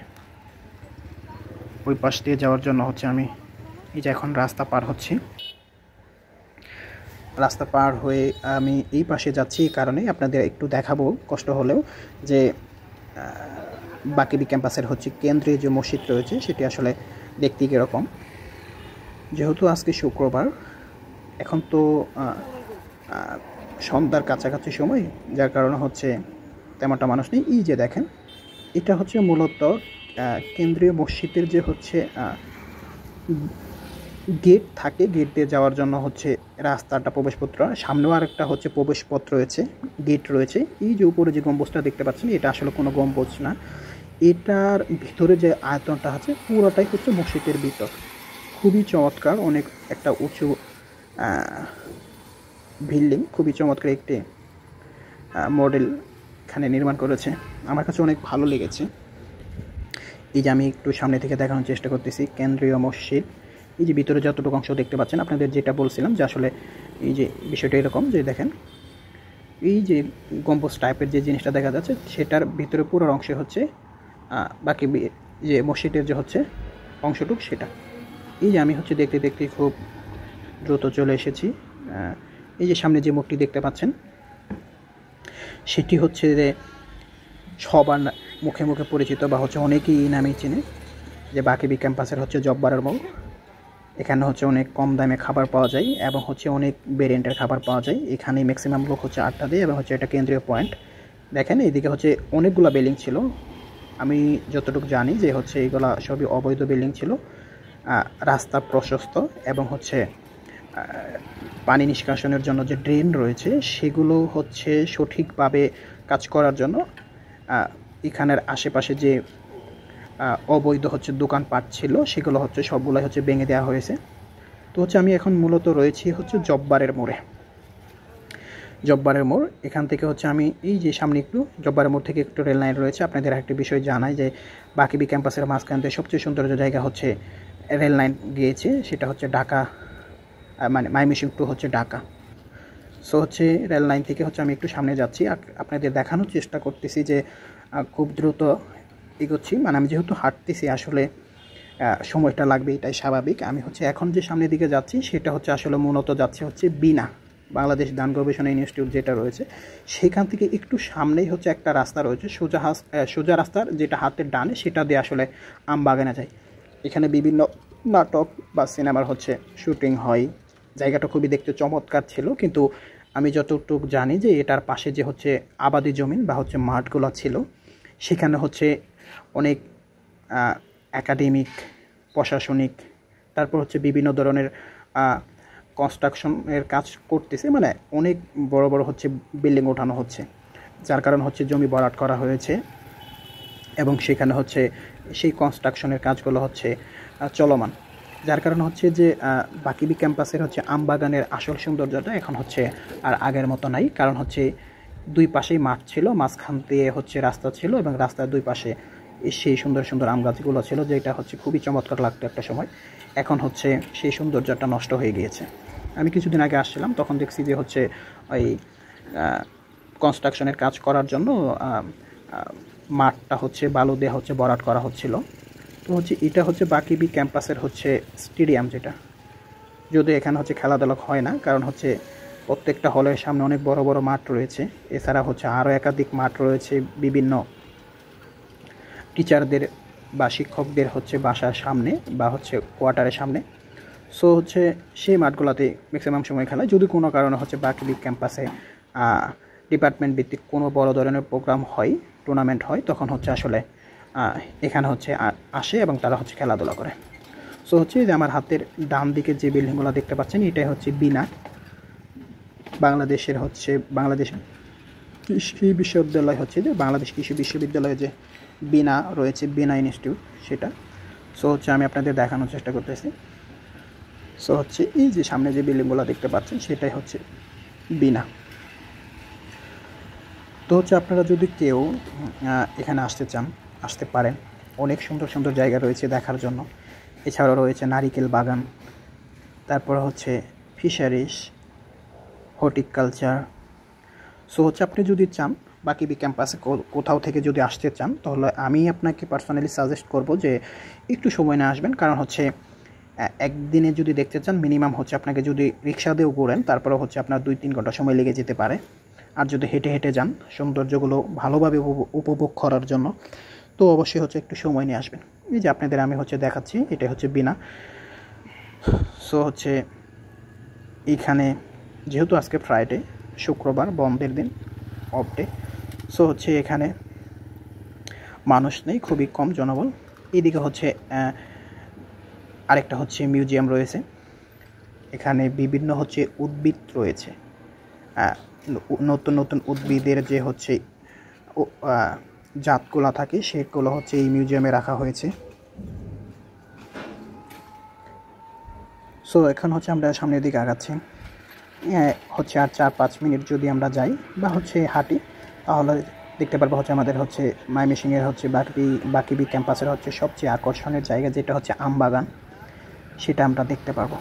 ওই পাশ দিয়ে যাওয়ার জন্য হচ্ছে আমি এই যে এখন রাস্তা পার হচ্ছি, রাস্তা পার হয়ে আমি এই পাশে যাচ্ছি। এই কারণে আপনাদের একটু দেখাবো কষ্ট হলেও যে বাকিবি ক্যাম্পাসের হচ্ছে কেন্দ্রীয় যে মসজিদ রয়েছে সেটি আসলে দেখতে কীরকম। যেহেতু আজকে শুক্রবার, এখন তো সন্ধ্যার কাছাকাছি সময়, যার কারণে হচ্ছে তেমনটা মানুষ নেই। এই যে দেখেন, এটা হচ্ছে মূলত কেন্দ্রীয় মসজিদের যে হচ্ছে গেট থাকে, গেট দিয়ে যাওয়ার জন্য হচ্ছে রাস্তাটা, প্রবেশপত্র, সামনেও আরেকটা হচ্ছে প্রবেশপথ রয়েছে, গেট রয়েছে। এই যে উপরে যে গম্বুজটা দেখতে পাচ্ছেন, এটা আসলে কোনো গম্বুজ না, এটার ভিতরে যে আয়তনটা আছে পুরোটাই হচ্ছে মসজিদের ভিতর। খুবই চমৎকার, অনেক একটা উঁচু বিল্ডিং, খুবই চমৎকার একটি মডেল এখানে নির্মাণ করেছে, আমার কাছে অনেক ভালো লেগেছে। এই যে আমি একটু সামনে থেকে দেখানোর চেষ্টা করতেছি কেন্দ্রীয় মসজিদ। এই যে ভিতরে যতটুকু অংশ দেখতে পাচ্ছেন, আপনাদের যেটা বলছিলাম যে আসলে এই যে বিষয়টা এরকম যে দেখেন এই যে গম্বুজ টাইপের যে জিনিসটা দেখা যাচ্ছে সেটার ভিতরে পুরো অংশে হচ্ছে বাকি যে মসজিদের যে হচ্ছে অংশটুক সেটা। এই যে আমি হচ্ছে দেখতে দেখতে খুব দ্রুত চলে এসেছি। এই যে সামনে যে মুখটি দেখতে পাচ্ছেন সেটি হচ্ছে যে সবার মুখে মুখে পরিচিত বা হচ্ছে অনেকেই এই নামেই চেনে, যে বাকিবি ক্যাম্পাসের হচ্ছে জব্বারের মোড়। এখানে হচ্ছে অনেক কম দামে খাবার পাওয়া যায় এবং হচ্ছে অনেক ভেরিয়েন্টের খাবার পাওয়া যায়। এখানে ম্যাক্সিমাম লোক হচ্ছে আড্ডা দেয় এবং হচ্ছে এটা কেন্দ্রীয় পয়েন্ট। দেখেন এইদিকে হচ্ছে অনেকগুলো বিল্ডিং ছিল, আমি যতটুকু জানি যে হচ্ছে এইগুলা সবই অবৈধ বিল্ডিং ছিল। রাস্তা প্রশস্ত এবং হচ্ছে পানি নিষ্কাশনের জন্য যে ড্রেন রয়েছে সেগুলো হচ্ছে সঠিকভাবে কাজ করার জন্য এখানের আশেপাশে যে অবৈধ হচ্ছে দোকানপাট ছিল সেগুলো হচ্ছে সবগুলাই হচ্ছে ভেঙে দেওয়া হয়েছে। তো হচ্ছে আমি এখন মূলত রয়েছি হচ্ছে জব্বারের মোড়ে। জব্বারের মোড়, এখান থেকে হচ্ছে আমি এই যে সামনে একটু জব্বারের মোড় থেকে একটু রেল লাইন রয়েছে। আপনাদের একটা বিষয় জানাই যে বাকিবি ক্যাম্পাসের মাঝখান থেকে সবচেয়ে সৌন্দর্য জায়গা হচ্ছে রেল লাইন গিয়েছে, সেটা হচ্ছে ঢাকা, মানে ময়মনসিংহ টু হচ্ছে ঢাকা। সো হচ্ছে রেল লাইন থেকে হচ্ছে আমি একটু সামনে যাচ্ছি, আপনাদের দেখানোর চেষ্টা করতেছি যে খুব দ্রুত এগোচ্ছি। মানে আমি যেহেতু হাঁটতেছি আসলে সময়টা লাগবে, এটাই স্বাভাবিক। আমি হচ্ছে এখন যে সামনের দিকে যাচ্ছি সেটা হচ্ছে আসলে মূলত যাচ্ছে হচ্ছে বিনা, বাংলাদেশ ধান গবেষণা ইনস্টিটিউট যেটা রয়েছে সেখান থেকে একটু সামনেই হচ্ছে একটা রাস্তা রয়েছে, সোজা রাস্তার যেটা হাতের ডানে, সেটা দিয়ে আসলে আমবাগানে যায়। এখানে বিভিন্ন নাটক বা সিনেমার হচ্ছে শুটিং হয়। জায়গাটা খুবই দেখতে চমৎকার ছিল, কিন্তু আমি যতটুকু জানি যে এটার পাশে যে হচ্ছে আবাদি জমিন বা হচ্ছে মাঠগুলো ছিল সেখানে হচ্ছে অনেক একাডেমিক, প্রশাসনিক, তারপর হচ্ছে বিভিন্ন ধরনের কনস্ট্রাকশনের কাজ করতেছে, মানে অনেক বড় বড় হচ্ছে বিল্ডিং ওঠানো হচ্ছে, যার কারণে হচ্ছে জমি ভরাট করা হয়েছে এবং সেখানে হচ্ছে সেই কনস্ট্রাকশনের কাজগুলো হচ্ছে চলমান। যার কারণে হচ্ছে যে বাকিবি ক্যাম্পাসের হচ্ছে আমবাগানের আসল সৌন্দর্যটা এখন হচ্ছে আর আগের মতো নাই, কারণ হচ্ছে দুই পাশেই মাঠ ছিল, মাঝখান দিয়ে হচ্ছে রাস্তা ছিল এবং রাস্তার দুই পাশে সেই সুন্দর সুন্দর আম গাছগুলো ছিল, যেটা হচ্ছে খুবই চমৎকার লাগতো একটা সময়। এখন হচ্ছে সেই সৌন্দর্যটা নষ্ট হয়ে গিয়েছে। আমি কিছুদিন আগে আসছিলাম, তখন দেখছি যে হচ্ছে ওই কনস্ট্রাকশনের কাজ করার জন্য মাঠটা হচ্ছে বালু দিয়ে হচ্ছে ভরাট করা হচ্ছিল। তো হচ্ছে এটা হচ্ছে বাকিবি ক্যাম্পাসের হচ্ছে স্টেডিয়াম, যেটা যদিও এখানে হচ্ছে খেলাধুলা হয় না, কারণ হচ্ছে প্রত্যেকটা হলের সামনে অনেক বড় বড় মাঠ রয়েছে। এছাড়া হচ্ছে আরও একাধিক মাঠ রয়েছে বিভিন্ন টিচারদের বা শিক্ষকদের হচ্ছে বাসার সামনে বা হচ্ছে কোয়ার্টারের সামনে। সো হচ্ছে সেই মাঠগুলোতে ম্যাক্সিমাম সময় খেলা, যদি কোনো কারণে হচ্ছে বাকিবি ক্যাম্পাসে ডিপার্টমেন্ট ভিত্তিক কোনো বড় ধরনের প্রোগ্রাম হয়, টুর্নামেন্ট হয়, তখন হচ্ছে আসলে এখানে হচ্ছে আসে এবং তারা হচ্ছে খেলাধুলা করে। সো হচ্ছে যে আমার হাতের ডান দিকে যে বিল্ডিংগুলো দেখতে পাচ্ছেন এটাই হচ্ছে বিনা, বাংলাদেশের হচ্ছে বাংলাদেশ কৃষি বিশ্ববিদ্যালয়, হচ্ছে যে বাংলাদেশ কৃষি বিশ্ববিদ্যালয়ে যে বিনা রয়েছে, বিনা ইনস্টিটিউট, সেটা। সো হচ্ছে আমি আপনাদের দেখানোর চেষ্টা করতেছি। সো হচ্ছে এই যে সামনে যে বিল্ডিংগুলো দেখতে পাচ্ছেন সেটাই হচ্ছে বিনা। তো হচ্ছে আপনারা যদি কেউ এখানে আসতে চান আসতে পারেন, অনেক সুন্দর সুন্দর জায়গা রয়েছে দেখার জন্য। এছাড়াও রয়েছে নারিকেল বাগান, তারপর হচ্ছে ফিশারিজ, হর্টিকালচার। সো হচ্ছে আপনি যদি চান বাকিবি ক্যাম্পাসে কোথাও থেকে যদি আসতে চান, তাহলে আমি আপনাকে পার্সোনালি সাজেস্ট করব যে একটু সময় নিয়ে আসবেন, কারণ হচ্ছে একদিনে যদি দেখতে চান মিনিমাম হচ্ছে আপনাকে যদি রিক্সা দিয়েও ঘোরেন তারপরে হচ্ছে আপনার 2-3 ঘন্টা সময় লেগে যেতে পারে। আর যদি হেঁটে হেঁটে যান সৌন্দর্যগুলো ভালোভাবে উপভোগ করার জন্য, তো অবশ্যই হচ্ছে একটু সময় নিয়ে আসবেন। এই যে আপনাদের আমি হচ্ছে দেখাচ্ছি, এটা হচ্ছে বিনা। সো হচ্ছে এইখানে যেহেতু আজকে ফ্রাইডে, শুক্রবার, বন্ধের দিন, অফ ডে, সো হচ্ছে এখানে মানুষ নেই, খুবই কম জনবল। এদিকে হচ্ছে আরেকটা হচ্ছে মিউজিয়াম রয়েছে, এখানে বিভিন্ন হচ্ছে উদ্ভিদ রয়েছে, নতুন নতুন উদ্ভিদের যে হচ্ছে জাতগুলো থাকে সেগুলো হচ্ছে এই মিউজিয়ামে রাখা হয়েছে। সো এখন হচ্ছে আমরা সামনের দিকে আগাচ্ছি, হচ্ছে আর 4-5 মিনিট যদি আমরা যাই বা হচ্ছে হাঁটি, তাহলে দেখতে পারবো হচ্ছে আমাদের হচ্ছে ময়মনসিংহের হচ্ছে বাকিবি ক্যাম্পাসের হচ্ছে সবচেয়ে আকর্ষণের জায়গা, যেটা হচ্ছে আমবাগান, সেটা আমরা দেখতে পারবো।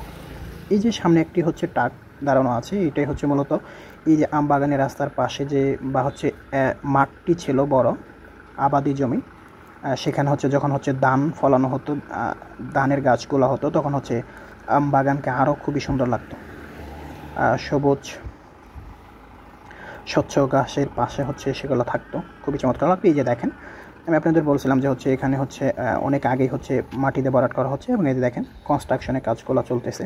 এই যে সামনে একটি হচ্ছে ট্রাক দাঁড়ানো আছে। এটাই হচ্ছে মূলত এই যে আম বাগানের রাস্তার পাশে যে বা হচ্ছে মাঠটি ছিল বড় আবাদি জমি, সেখানে হচ্ছে যখন হচ্ছে ধান ফলানো হতো, ধানের গাছগুলো হতো, তখন হচ্ছে আম বাগানকে আরও খুবই সুন্দর লাগতো। সবুজ স্বচ্ছ ঘাসের পাশে হচ্ছে সেগুলো থাকতো, খুবই চমৎকার লাগতো। এই যে দেখেন, আমি আপনাদের বলছিলাম যে হচ্ছে এখানে হচ্ছে অনেক আগেই হচ্ছে মাটিতে ভরাট করা হচ্ছে, এবং এই যে দেখেন কনস্ট্রাকশনের কাজগুলো চলতেছে।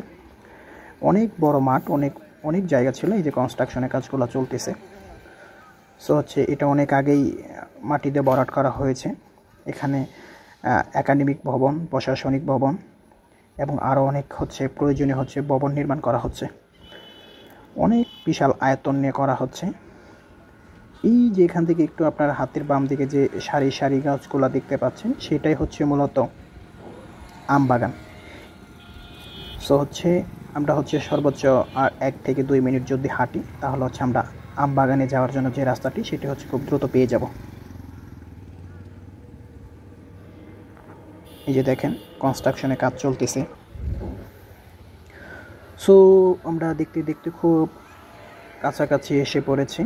অনেক বড় মাঠ, অনেক অনেক জায়গা ছিল, এই যে কনস্ট্রাকশনের কাজগুলো চলতেছে। সো হচ্ছে এটা অনেক আগেই মাটিতে ভরাট করা হয়েছে। এখানে একাডেমিক ভবন, প্রশাসনিক ভবন এবং আরও অনেক হচ্ছে প্রয়োজনীয় হচ্ছে ভবন নির্মাণ করা হচ্ছে। অনেক বিশাল আয়তন নিয়ে করা হচ্ছে। এই যে এখান থেকে একটু আপনার হাতের বাম দিকে যে সারি সারি গাছগুলো দেখতে পাচ্ছেন, সেটাই হচ্ছে মূলত আম বাগান। সো হচ্ছে আমরা হচ্ছে সর্বোচ্চ আর 1 থেকে 2 মিনিট যদি হাঁটি, তাহলে হচ্ছে আমরা আম বাগানে যাওয়ার জন্য যে রাস্তাটি, সেটি হচ্ছে খুব দ্রুত পেয়ে যাব। এই যে দেখেন কনস্ট্রাকশনের কাজ চলতেছে। সো আমরা দেখতে দেখতে খুব কাছাকাছি এসে পড়েছি,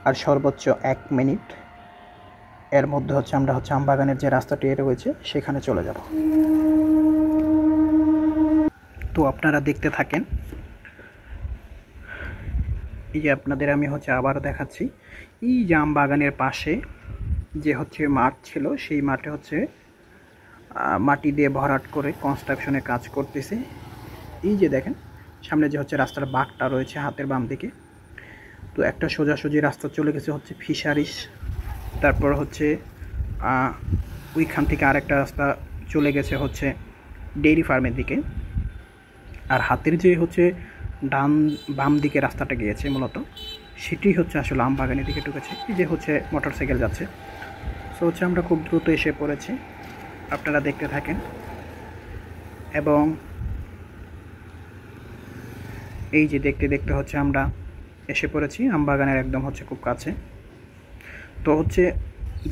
আর সর্বোচ্চ 1 মিনিট এর মধ্যে হচ্ছে আমরা হচ্ছে আম বাগানের যে রাস্তাটি রয়েছে সেখানে চলে যাব। তো আপনারা দেখতে থাকেন। এই যে আপনাদের আমি হচ্ছে আবার দেখাচ্ছি, এই যে আম বাগানের পাশে যে হচ্ছে মাঠ ছিল, সেই মাঠে হচ্ছে মাটি দিয়ে ভরাট করে কনস্ট্রাকশনের কাজ করতেছে। এই যে দেখেন সামনে যে হচ্ছে রাস্তার বাঁকটা রয়েছে হাতের বাম দিকে, তো একটা সোজাসুজি রাস্তা চলে গেছে হচ্ছে ফিশারিস, তারপর হচ্ছে ওইখান থেকে আরেকটা রাস্তা চলে গেছে হচ্ছে ডেইরি ফার্মের দিকে, আর হাতের যে হচ্ছে বাম দিকে রাস্তাটা গিয়েছে মূলত, সেটি হচ্ছে আসলে আম বাগানের দিকে ঢুকেছে। এই যে হচ্ছে মোটরসাইকেল যাচ্ছে। সো হচ্ছে আমরা খুব দ্রুত এসে পড়েছি, আপনারা দেখতে থাকেন। এবং এই যে দেখতে দেখতে হচ্ছে আমরা এসে পড়েছি আম বাগানের একদম হচ্ছে খুব কাছে। তো হচ্ছে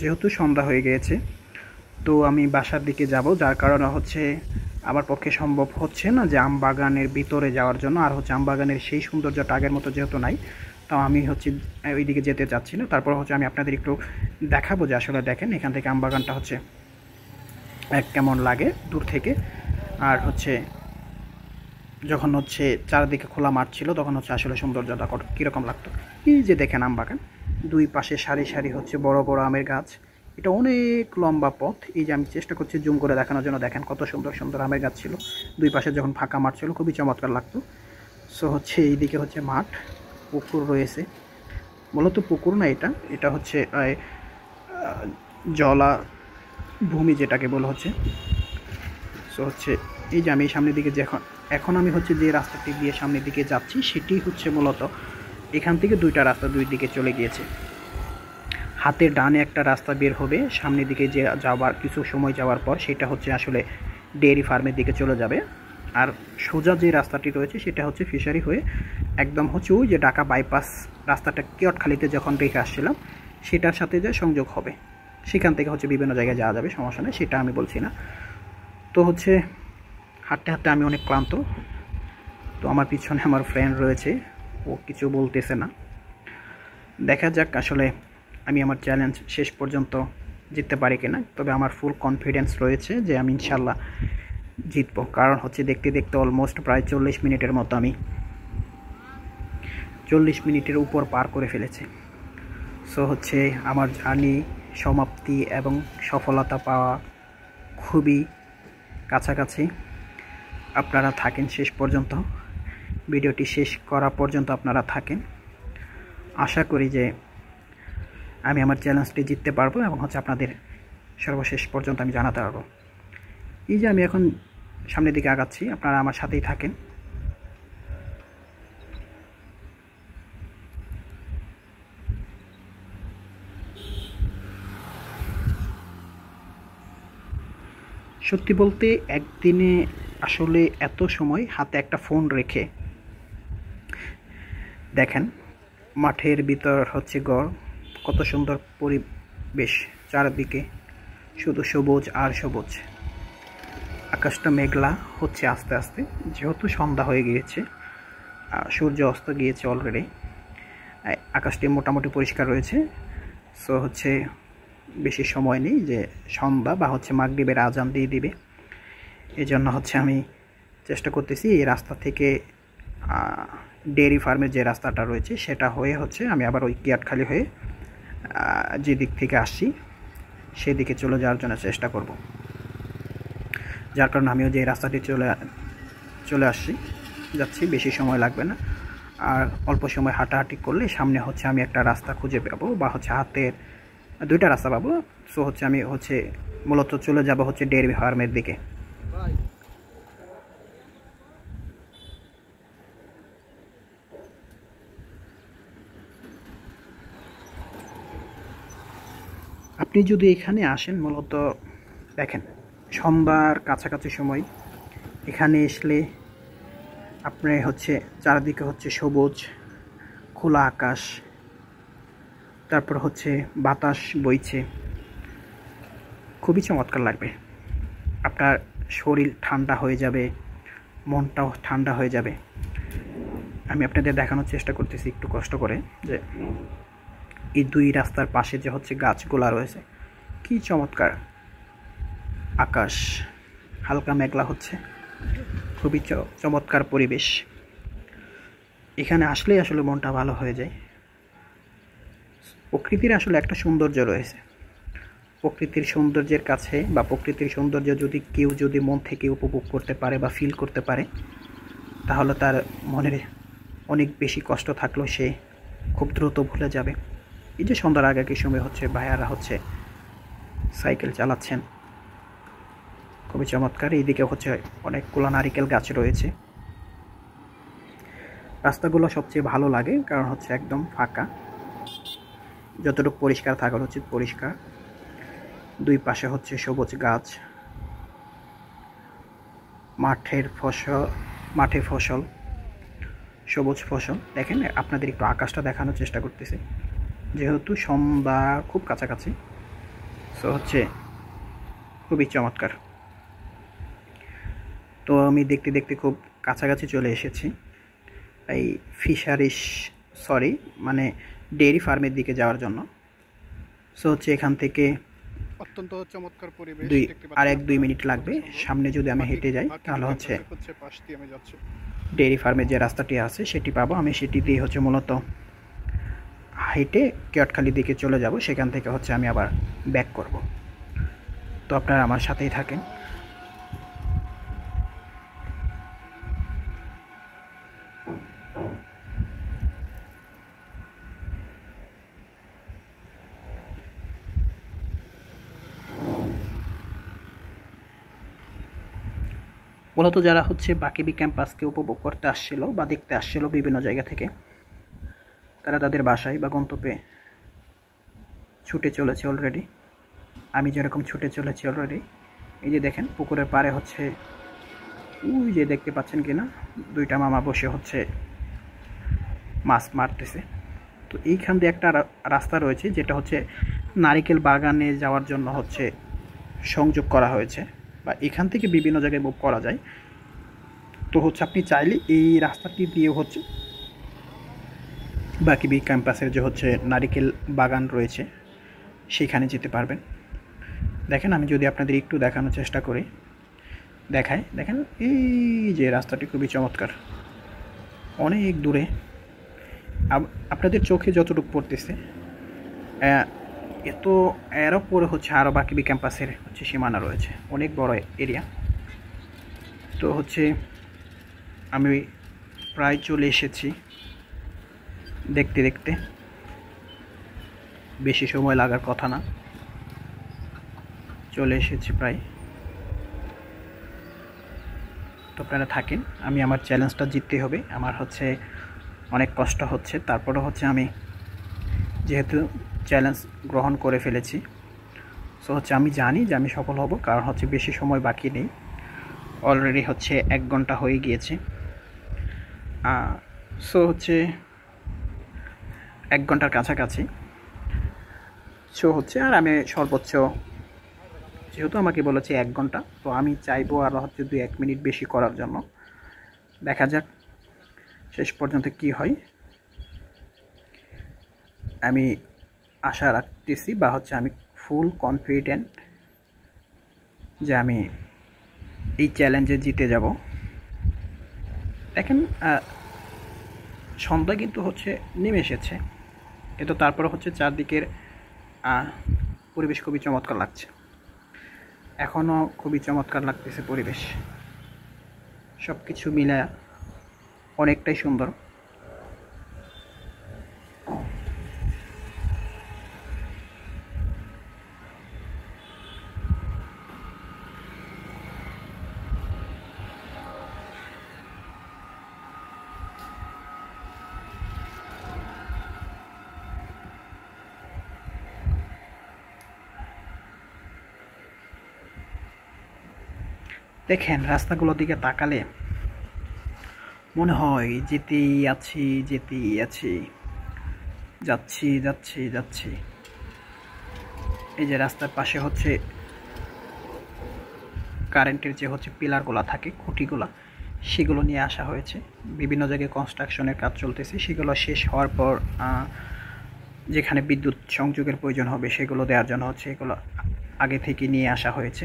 যেহেতু সন্ধ্যা হয়ে গিয়েছে, তো আমি বাসার দিকে যাব, যার কারণে হচ্ছে আমার পক্ষে সম্ভব হচ্ছে না যে আম বাগানের ভিতরে যাওয়ার জন্য। আর হচ্ছে আম বাগানের সেই সৌন্দর্যটা আগের মতো যেহেতু নাই, তাও আমি হচ্ছে ওই দিকে যেতে চাচ্ছি না। তারপর হচ্ছে আমি আপনাদের একটু দেখাবো যে আসলে দেখেন এখান থেকে আম বাগানটা হচ্ছে কেমন লাগে দূর থেকে। আর হচ্ছে যখন হচ্ছে চারদিকে খোলা মাঠ ছিল, তখন হচ্ছে আসলে সৌন্দর্যটা কীরকম লাগতো। এই যে দেখেন আম বাগান, দুই পাশে সারি সারি হচ্ছে বড় বড় আমের গাছ। এটা অনেক লম্বা পথ। এই যে আমি চেষ্টা করছি জুম করে দেখানোর জন্য, দেখেন কত সুন্দর সুন্দর আমের গাছ ছিল। দুই পাশে যখন ফাঁকা মাঠ ছিল, খুবই চমৎকার লাগতো। সো হচ্ছে এইদিকে হচ্ছে মাঠ, পুকুর রয়েছে, মূলত পুকুর না, এটা হচ্ছে জলা ভূমি যেটাকে বলা হচ্ছে। সো হচ্ছে এই যে আমি সামনের দিকে এখন আমি হচ্ছে যে রাস্তাটি দিয়ে সামনের দিকে যাচ্ছি, সেটি হচ্ছে মূলত এখান থেকে দুইটা রাস্তা দুই দিকে চলে গিয়েছে। হাতের ডানে একটা রাস্তা বের হবে সামনের দিকে, যে যাওয়ার কিছু সময় যাওয়ার পর সেটা হচ্ছে আসলে ডেয়ারি ফার্মের দিকে চলে যাবে। আর সোজা যে রাস্তাটি রয়েছে সেটা হচ্ছে ফিশারি হয়ে একদম হচ্ছে ওই যে ঢাকা বাইপাস রাস্তাটা কেওটখালীতে যখন রেখে আসছিলাম, সেটার সাথে যে সংযোগ হবে, সেখান থেকে হচ্ছে বিভিন্ন জায়গায় যাওয়া যাবে, সমস্যা নেই, সেটা আমি বলছি না। তো হচ্ছে হাঁটতে হাঁটতে আমি অনেক ক্লান্ত। তো আমার পিছনে আমার ফ্রেন্ড রয়েছে, ও কিছু বলতেছে না। দেখা যাক আসলে আমি আমার চ্যালেঞ্জ শেষ পর্যন্ত জিততে পারি কিনা। তবে আমার ফুল কনফিডেন্স রয়েছে যে আমি ইনশাল্লাহ জিতবো, কারণ হচ্ছে দেখতে দেখতে অলমোস্ট প্রায় 40 মিনিটের মতো আমি 40 মিনিটের উপর পার করে ফেলেছি। সো হচ্ছে আমার জার্নি সমাপ্তি এবং সফলতা পাওয়া খুবই কাছাকাছি। আপনারা থাকেন শেষ পর্যন্ত, ভিডিওটি শেষ করা পর্যন্ত আপনারা থাকেন। আশা করি যে আমি আমার চ্যালেঞ্জটি জিততে পারবো এবং হচ্ছে আপনাদের সর্বশেষ পর্যন্ত আমি জানাতে পারবো। এই যে আমি এখন সামনের দিকে আগাচ্ছি, আপনারা আমার সাথেই থাকেন। সত্যি বলতে একদিনে আসলে এত সময় হাতে একটা ফোন রেখে, দেখেন মাঠের ভিতর হচ্ছে গড়, কত সুন্দর পরিবেশ, চারদিকে শুধু সবুজ আর সবুজ। আকাশটা মেঘলা হচ্ছে আস্তে আস্তে, যেহেতু সন্ধ্যা হয়ে গিয়েছে। সূর্য অস্ত গিয়েছে অলরেডি, আকাশটি মোটামুটি পরিষ্কার রয়েছে। সো হচ্ছে বেশি সময় নেই যে সন্ধ্যা বা হচ্ছে মাগরিবের আজান দিয়ে দিবে। এই জন্য হচ্ছে আমি চেষ্টা করতেছি এই রাস্তা থেকে ডেয়ারি ফার্মের যে রাস্তাটা রয়েছে সেটা হয়ে হচ্ছে আমি আবার ওই কিয়াটখালি হয়ে যে দিক থেকে আসছি সেদিকে চলে যাওয়ার জন্য চেষ্টা করব। যার কারণে আমিও যে রাস্তাটি চলে যাচ্ছি, বেশি সময় লাগবে না। আর অল্প সময় হাঁটাহাঁটি করলে সামনে হচ্ছে আমি একটা রাস্তা খুঁজে পাবো বা হচ্ছে হাতের দুইটা রাস্তা পাবো। সো হচ্ছে আমি হচ্ছে মূলত চলে যাব হচ্ছে ডেয়ারি ফার্মের দিকে। আপনি যদি এখানে আসেন, মূলত দেখেন সন্ধ্যার কাছাকাছি সময় এখানে আসলে আপনি হচ্ছে চারদিকে হচ্ছে সবুজ খোলা আকাশ, তারপর হচ্ছে বাতাস বইছে, খুবই চমৎকার লাগবে। আপনার শরীর ঠান্ডা হয়ে যাবে, মনটাও ঠান্ডা হয়ে যাবে। আমি আপনাদের দেখানোর চেষ্টা করতেছি একটু কষ্ট করে যে এই দুই রাস্তার পাশে যে হচ্ছে গাছগুলা রয়েছে, কি চমৎকার। আকাশ হালকা মেঘলা হচ্ছে, খুবই চমৎকার পরিবেশ। এখানে আসলেই আসলে মনটা ভালো হয়ে যায়। প্রকৃতির আসলে একটা সৌন্দর্য রয়েছে। প্রকৃতির সৌন্দর্যের কাছে বা প্রকৃতির সৌন্দর্য যদি কেউ মন থেকে উপভোগ করতে পারে বা ফিল করতে পারে, তাহলে তার মনের অনেক বেশি কষ্ট থাকলেও সে খুব দ্রুত ভুলে যাবে। এই যে সন্ধ্যার আগে কি সময় হচ্ছে ভাইয়ারা হচ্ছে সাইকেল চালাচ্ছেন, খুবই চমৎকার। এইদিকে হচ্ছে অনেকগুলো নারিকেল গাছ রয়েছে। রাস্তাগুলো সবচেয়ে ভালো লাগে কারণ হচ্ছে একদম ফাঁকা, যতটুকু পরিষ্কার থাকার উচিত পরিষ্কার। দুই পাশে হচ্ছে সবুজ গাছ, মাঠে ফসল, সবুজ ফসল। দেখেন আপনাদের একটু আকাশটা দেখানোর চেষ্টা করতেছি, যেহেতু সন্ধ্যা খুব কাছাকাছি। সো হচ্ছে খুবই চমৎকার। তো আমি দেখতে দেখতে খুব কাছাকাছি চলে এসেছি এই মানে ডেয়ারি ফার্মের দিকে যাওয়ার জন্য। সো হচ্ছে এখান থেকে অত্যন্ত চমৎকার পরিবেশ, আর 1-2 মিনিট লাগবে। সামনে যদি আমি হেঁটে যাই তাহলে হচ্ছে পাশ দিয়ে আমি যাচ্ছি ডেয়ারি ফার্মের যে রাস্তাটি আছে সেটি পাবো। আমি সেটি দিয়ে হচ্ছে মূলত হেঁটে কিয়াটখালির দিকে চলে যাব। সেখান থেকে হচ্ছে আমি আবার ব্যাক করব। তো আপনারা আমার সাথেই থাকেন। মূলত যারা হচ্ছে বাকিবি ক্যাম্পাসকে উপভোগ করতে আসছিল বা দেখতে আসছিল বিভিন্ন জায়গা থেকে, তারা তাদের বাসায় বা গন্তব্যে ছুটে চলেছে অলরেডি। আমি যেরকম ছুটে চলেছি অলরেডি। এই যে দেখেন পুকুরের পাড়ে হচ্ছে ওই যে দেখতে পাচ্ছেন কিনা, দুইটা মামা বসে হচ্ছে মাছ মারতেছে। তো এইখান দিয়ে একটা রাস্তা রয়েছে যেটা হচ্ছে নারিকেল বাগানে যাওয়ার জন্য হচ্ছে সংযোগ করা হয়েছে, বা এখান থেকে বিভিন্ন জায়গায় মুভ করা যায়। তো হচ্ছে আপনি চাইলে এই রাস্তাটি দিয়ে হচ্ছে বাকিবি ক্যাম্পাসের যে হচ্ছে নারিকেল বাগান রয়েছে সেখানে যেতে পারবেন। দেখেন আমি যদি আপনাদের একটু দেখানোর চেষ্টা করি, দেখেন এই যে রাস্তাটি খুবই চমৎকার, অনেক দূরে। আপনাদের চোখে যতটুকু পড়তেছে এর পরে হচ্ছে আরও বাকিবি ক্যাম্পাসের হচ্ছে সীমানা রয়েছে, অনেক বড় এরিয়া। তো হচ্ছে আমি প্রায় চলে এসেছি, দেখতে দেখতে বেশি সময় লাগার কথা না, চলে এসেছি প্রায়। তো আপনারা থাকেন, আমি আমার চ্যালেঞ্জটা জিততে হবে। আমার হচ্ছে অনেক কষ্ট হচ্ছে, তারপরে হচ্ছে আমি যেহেতু চ্যালেঞ্জ গ্রহণ করে ফেলেছি, সো হচ্ছে আমি জানি যে আমি সফল হব, কারণ হচ্ছে বেশি সময় বাকি নেই। অলরেডি হচ্ছে 1 ঘন্টা হয়ে গিয়েছে। সো হচ্ছে 1 ঘন্টার কাছাকাছি। সো হচ্ছে আর আমি সর্বোচ্চ, যেহেতু আমাকে বলেছে 1 ঘন্টা, তো আমি চাইবো আর হচ্ছে 2-1 মিনিট বেশি করার জন্য। দেখা যাক শেষ পর্যন্ত কি হয় আমি আশা রাখতেছি, বা হচ্ছে আমি ফুল কনফিডেন্ট যে আমি এই চ্যালেঞ্জে জিতে যাব। দেখেন সন্ধ্যা কিন্তু হচ্ছে নেমে এসেছে, কিন্তু তারপরে হচ্ছে চারদিকের পরিবেশ খুবই চমৎকার লাগছে। এখনও খুবই চমৎকার লাগতেছে পরিবেশ, সব কিছু মিলে অনেকটাই সুন্দর। দেখেন রাস্তাগুলোর দিকে তাকালে মনে হয় যেতেই আছি যেতেই আছি, যাচ্ছি যাচ্ছি যাচ্ছি। এই যে রাস্তার পাশে হচ্ছে কারেন্টের যে হচ্ছে পিলারগুলো থাকে, খুঁটিগুলো, সেগুলো নিয়ে আসা হয়েছে। বিভিন্ন জায়গায় কনস্ট্রাকশনের কাজ চলতেছে, সেগুলো শেষ হওয়ার পর যেখানে বিদ্যুৎ সংযোগের প্রয়োজন হবে সেগুলো দেওয়ার জন্য হচ্ছে এগুলো আগে থেকে নিয়ে আসা হয়েছে,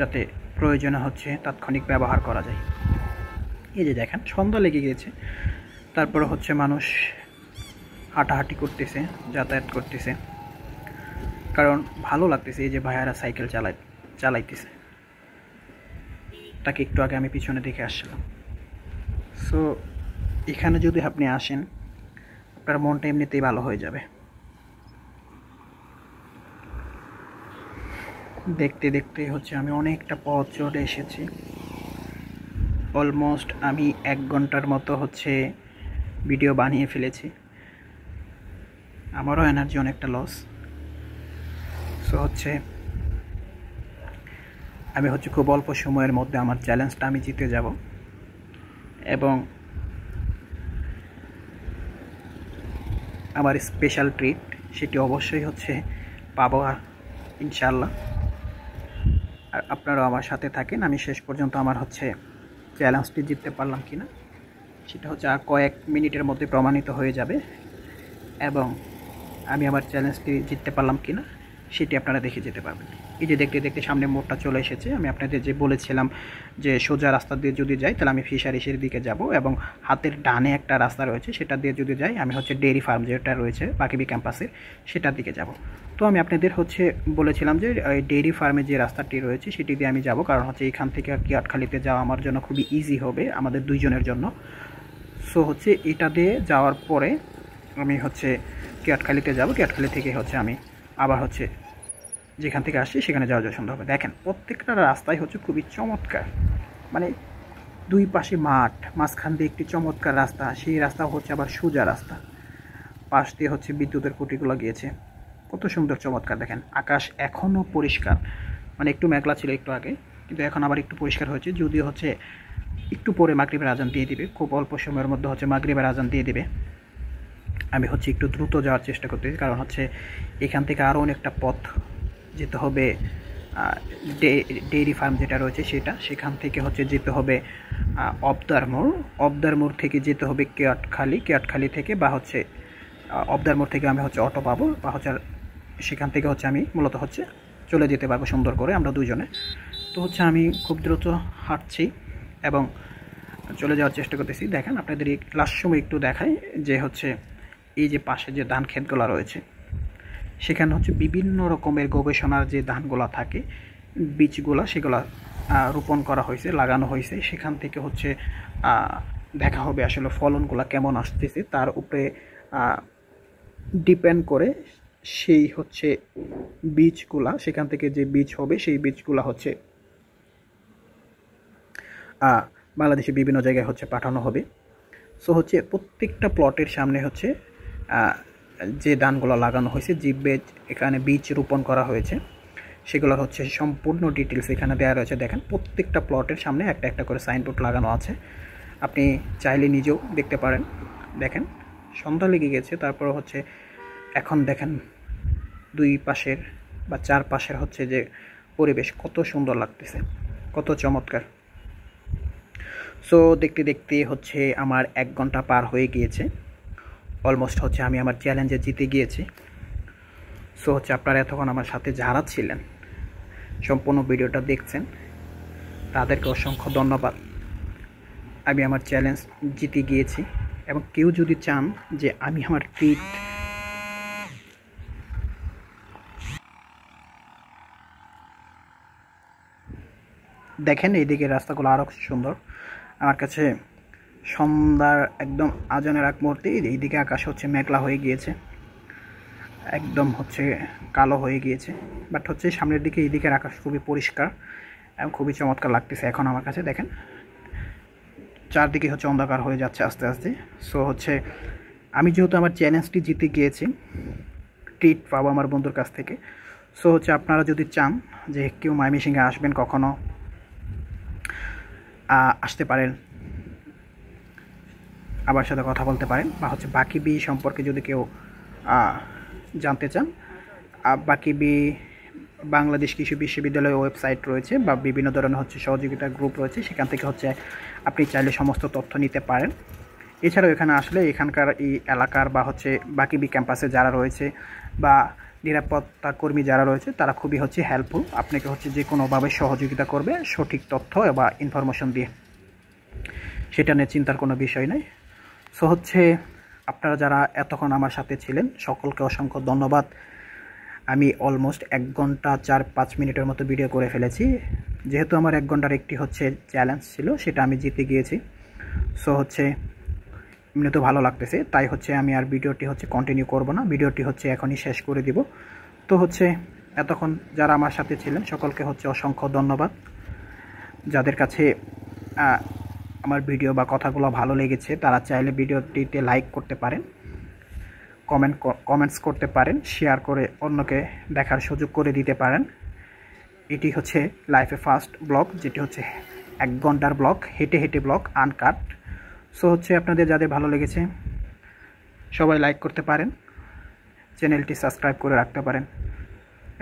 যাতে প্রয়োজনে হচ্ছে তাৎক্ষণিক ব্যবহার করা যায়। এই যে দেখেন সন্ধ্যা লেগে গিয়েছে, তারপরে হচ্ছে মানুষ হাঁটাহাঁটি করতেছে, যাতায়াত করতেছে, কারণ ভালো লাগতেছে। এই যে ভাইয়ারা সাইকেল চালাইতেছে, তাকে একটু আগে আমি পিছনে দেখে আসছিলাম। সো এখানে যদি আপনি আসেন আপনার মনটা এমনিতেই ভালো হয়ে যাবে। দেখতে দেখতে হচ্ছে আমি অনেকটা পথ চলে এসেছি, অলমোস্ট আমি 1 ঘন্টার মতো হচ্ছে ভিডিও বানিয়ে ফেলেছি। আমারও এনার্জি অনেকটা লস। সো হচ্ছে আমি হচ্ছে খুব অল্প সময়ের মধ্যে আমার চ্যালেঞ্জটা আমি জিতে যাব, এবং আমার স্পেশাল ট্রিট সেটি অবশ্যই হচ্ছে পাবো ইনশাল্লাহ। আর আপনারাও আমার সাথে থাকেন, আমি শেষ পর্যন্ত আমার হচ্ছে চ্যালেঞ্জটি জিততে পারলাম কিনা সেটা হচ্ছে আর কয়েক মিনিটের মধ্যে প্রমাণিত হয়ে যাবে, এবং আমি আমার চ্যালেঞ্জটি জিততে পারলাম কিনা সেটি আপনারা দেখে যেতে পারবেন। এই যে দেখতে দেখতে সামনে মোড়টা চলে এসেছে। আমি আপনাদের যে বলেছিলাম যে সোজা রাস্তা দিয়ে যদি যাই তাহলে আমি ফিশারিসের দিকে যাব, এবং হাতের ডানে একটা রাস্তা রয়েছে সেটা দিয়ে যদি যাই আমি হচ্ছে ডেইরি ফার্ম যেটা রয়েছে বাকিবি ক্যাম্পাসের সেটার দিকে যাব। তো আমি আপনাদের হচ্ছে বলেছিলাম যে ডেইরি ফার্মে যে রাস্তাটি রয়েছে সেটি দিয়ে আমি যাব, কারণ হচ্ছে এখান থেকে কিয়াটখালিতে যাওয়া আমার জন্য খুবই ইজি হবে, আমাদের দুইজনের জন্য। সো হচ্ছে এটা দিয়ে যাওয়ার পরে আমি হচ্ছে কিয়াটখালিতে যাব, কিয়াটখালি থেকে হচ্ছে আমি আবার হচ্ছে যেখান থেকে আসছি সেখানে যাওয়া সুন্দর হবে। দেখেন প্রত্যেকটা রাস্তাই হচ্ছে খুবই চমৎকার, মানে দুই পাশে মাঠ, মাঝখান দিয়ে একটি চমৎকার রাস্তা, সেই রাস্তা হচ্ছে আবার সোজা রাস্তা, পাশ দিয়ে হচ্ছে বিদ্যুতের খুঁটিগুলো গিয়েছে, কত সুন্দর চমৎকার। দেখেন আকাশ এখনও পরিষ্কার, মানে একটু মেঘলা ছিল একটু আগে, কিন্তু এখন আবার একটু পরিষ্কার হয়েছে, যদিও হচ্ছে একটু পরে মাগরিবের আজান দিয়ে দিবে, খুব অল্প সময়ের মধ্যে হচ্ছে মাগরিবের আজান দিয়ে দিবে। আমি হচ্ছে একটু দ্রুত যাওয়ার চেষ্টা করতেছি, কারণ হচ্ছে এখান থেকে আরও অনেকটা পথ যেতে হবে ডেইরি ফার্ম যেটা রয়েছে সেটা, সেখান থেকে হচ্ছে যেতে হবে অবদার মোড় থেকে যেতে হবে কেয়াটখালি থেকে, বা হচ্ছে অবদার মোড় থেকে আমি হচ্ছে অটো পাবো, বা হচ্ছে সেখান থেকে হচ্ছে আমি মূলত হচ্ছে চলে যেতে পারবো সুন্দর করে আমরা দুজনে। তো হচ্ছে আমি খুব দ্রুত হাঁটছি এবং চলে যাওয়ার চেষ্টা করতেছি। দেখেন আপনাদের এই লাস্ট সময় একটু দেখাই যে হচ্ছে এই যে পাশে যে ধান ক্ষেতগুলো রয়েছে সেখানে হচ্ছে বিভিন্ন রকমের গবেষণার যে ধানগুলা থাকে, বীজগুলা, সেগুলা রোপণ করা হয়েছে, লাগানো হয়েছে। সেখান থেকে হচ্ছে দেখা হবে আসলে ফলনগুলা কেমন আসতেছে, তার উপরে ডিপেন্ড করে সেই হচ্ছে বীজগুলা, সেখান থেকে যে বীজ হবে সেই বীজগুলা হচ্ছে বাংলাদেশে বিভিন্ন জায়গায় হচ্ছে পাঠানো হবে। সো হচ্ছে প্রত্যেকটা প্লটের সামনে হচ্ছে যে ধানগুলো লাগানো হয়েছে, যে এখানে বীজ রোপণ করা হয়েছে সেগুলোর হচ্ছে সম্পূর্ণ ডিটেলস এখানে দেওয়া রয়েছে। দেখেন প্রত্যেকটা প্লটের সামনে একটা একটা করে সাইনবোর্ড লাগানো আছে, আপনি চাইলে নিজেও দেখতে পারেন। দেখেন সন্ধ্যা লেগে গেছে, তারপর হচ্ছে এখন দেখেন দুই পাশের বা চার পাশের হচ্ছে যে পরিবেশ কত সুন্দর লাগতেছে, কত চমৎকার। সো দেখতে দেখতে হচ্ছে আমার 1 ঘন্টা পার হয়ে গিয়েছে। অলমোস্ট হচ্ছে আমি আমার চ্যালেঞ্জে জিতে গিয়েছি। সো হচ্ছে আপনারা এতক্ষণ আমার সাথে যারা ছিলেন, সম্পূর্ণ ভিডিওটা দেখছেন, তাদেরকে অসংখ্য ধন্যবাদ। আমি আমার চ্যালেঞ্জ জিতে গিয়েছি এবং কেউ যদি চান যে আমি আমার ট্রিট দেখেন, এইদিকে রাস্তাগুলো আরও সুন্দর। আমার কাছে সন্ধ্যার একদম আজানের আগ মুহূর্তে এইদিকে আকাশ হচ্ছে মেঘলা হয়ে গিয়েছে, একদম হচ্ছে কালো হয়ে গিয়েছে, বাট হচ্ছে সামনের দিকে এইদিকের আকাশ খুবই পরিষ্কার এবং খুবই চমৎকার লাগতেছে এখন আমার কাছে। দেখেন চারদিকে হচ্ছে অন্ধকার হয়ে যাচ্ছে আস্তে আস্তে। সো হচ্ছে আমি যেহেতু আমার চ্যালেঞ্জটি জিতে গিয়েছি, ট্রিট পাবো আমার বন্ধুর কাছ থেকে। সো হচ্ছে আপনারা যদি চান যে কেউ ময়মনসিংহে আসবেন, কখনো আসতে পারেন, আমার সাথে কথা বলতে পারেন, বা হচ্ছে বাকি বি সম্পর্কে যদি কেউ জানতে চান, বাকি বি বাংলাদেশ কৃষি বিশ্ববিদ্যালয়ের ওয়েবসাইট রয়েছে বা বিভিন্ন ধরনের হচ্ছে সহযোগিতা গ্রুপ রয়েছে, সেখান থেকে হচ্ছে আপনি চাইলে সমস্ত তথ্য নিতে পারেন। এছাড়াও এখানে আসলে এখানকার এই এলাকার বা হচ্ছে বাকি বি ক্যাম্পাসে যারা রয়েছে বা নিরাপত্তা কর্মী যারা রয়েছে, তারা খুবই হচ্ছে হেল্পফুল, আপনাকে হচ্ছে যে কোনোভাবে সহযোগিতা করবে সঠিক তথ্য বা ইনফরমেশন দিয়ে, সেটা নিয়ে চিন্তার কোনো বিষয় নেই। সো হচ্ছে আপনারা যারা এতক্ষণ আমার সাথে ছিলেন সকলকে অসংখ্য ধন্যবাদ। আমি অলমোস্ট 1 ঘন্টা 4-5 মিনিটের মতো ভিডিও করে ফেলেছি। যেহেতু আমার 1 ঘন্টার একটি হচ্ছে চ্যালেঞ্জ ছিল, সেটা আমি জিতে গিয়েছি। সো হচ্ছে এমনি তো ভালো লাগতেছে, তাই হচ্ছে আমি আর ভিডিওটি হচ্ছে কন্টিনিউ করব না, ভিডিওটি হচ্ছে এখনই শেষ করে দিব। তো হচ্ছে এতক্ষণ যারা আমার সাথে ছিলেন সকলকে হচ্ছে অসংখ্য ধন্যবাদ। যাদের কাছে আমার ভিডিও বা কথাগুলো ভালো লেগেছে তারা চাইলে ভিডিওটিতে লাইক করতে পারেন, কমেন্টস করতে পারেন, শেয়ার করে অন্যকে দেখার সুযোগ করে দিতে পারেন। এটি হচ্ছে লাইফে ফার্স্ট ব্লগ, যেটি হচ্ছে 1 ঘন্টার ব্লগ, হেঁটে হেঁটে ব্লগ, আনকাট। সো হচ্ছে আপনাদের যাদের ভালো লেগেছে সবাই লাইক করতে পারেন, চ্যানেলটি সাবস্ক্রাইব করে রাখতে পারেন।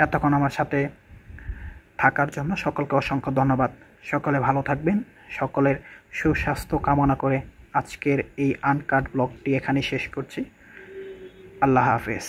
এতক্ষণ আমার সাথে থাকার জন্য সকলকে অসংখ্য ধন্যবাদ। সকলে ভালো থাকবেন, সকলের সুস্বাস্থ্য কামনা করে আজকের এই আনকাট ব্লগটি এখানে শেষ করছি। আল্লাহ হাফেজ।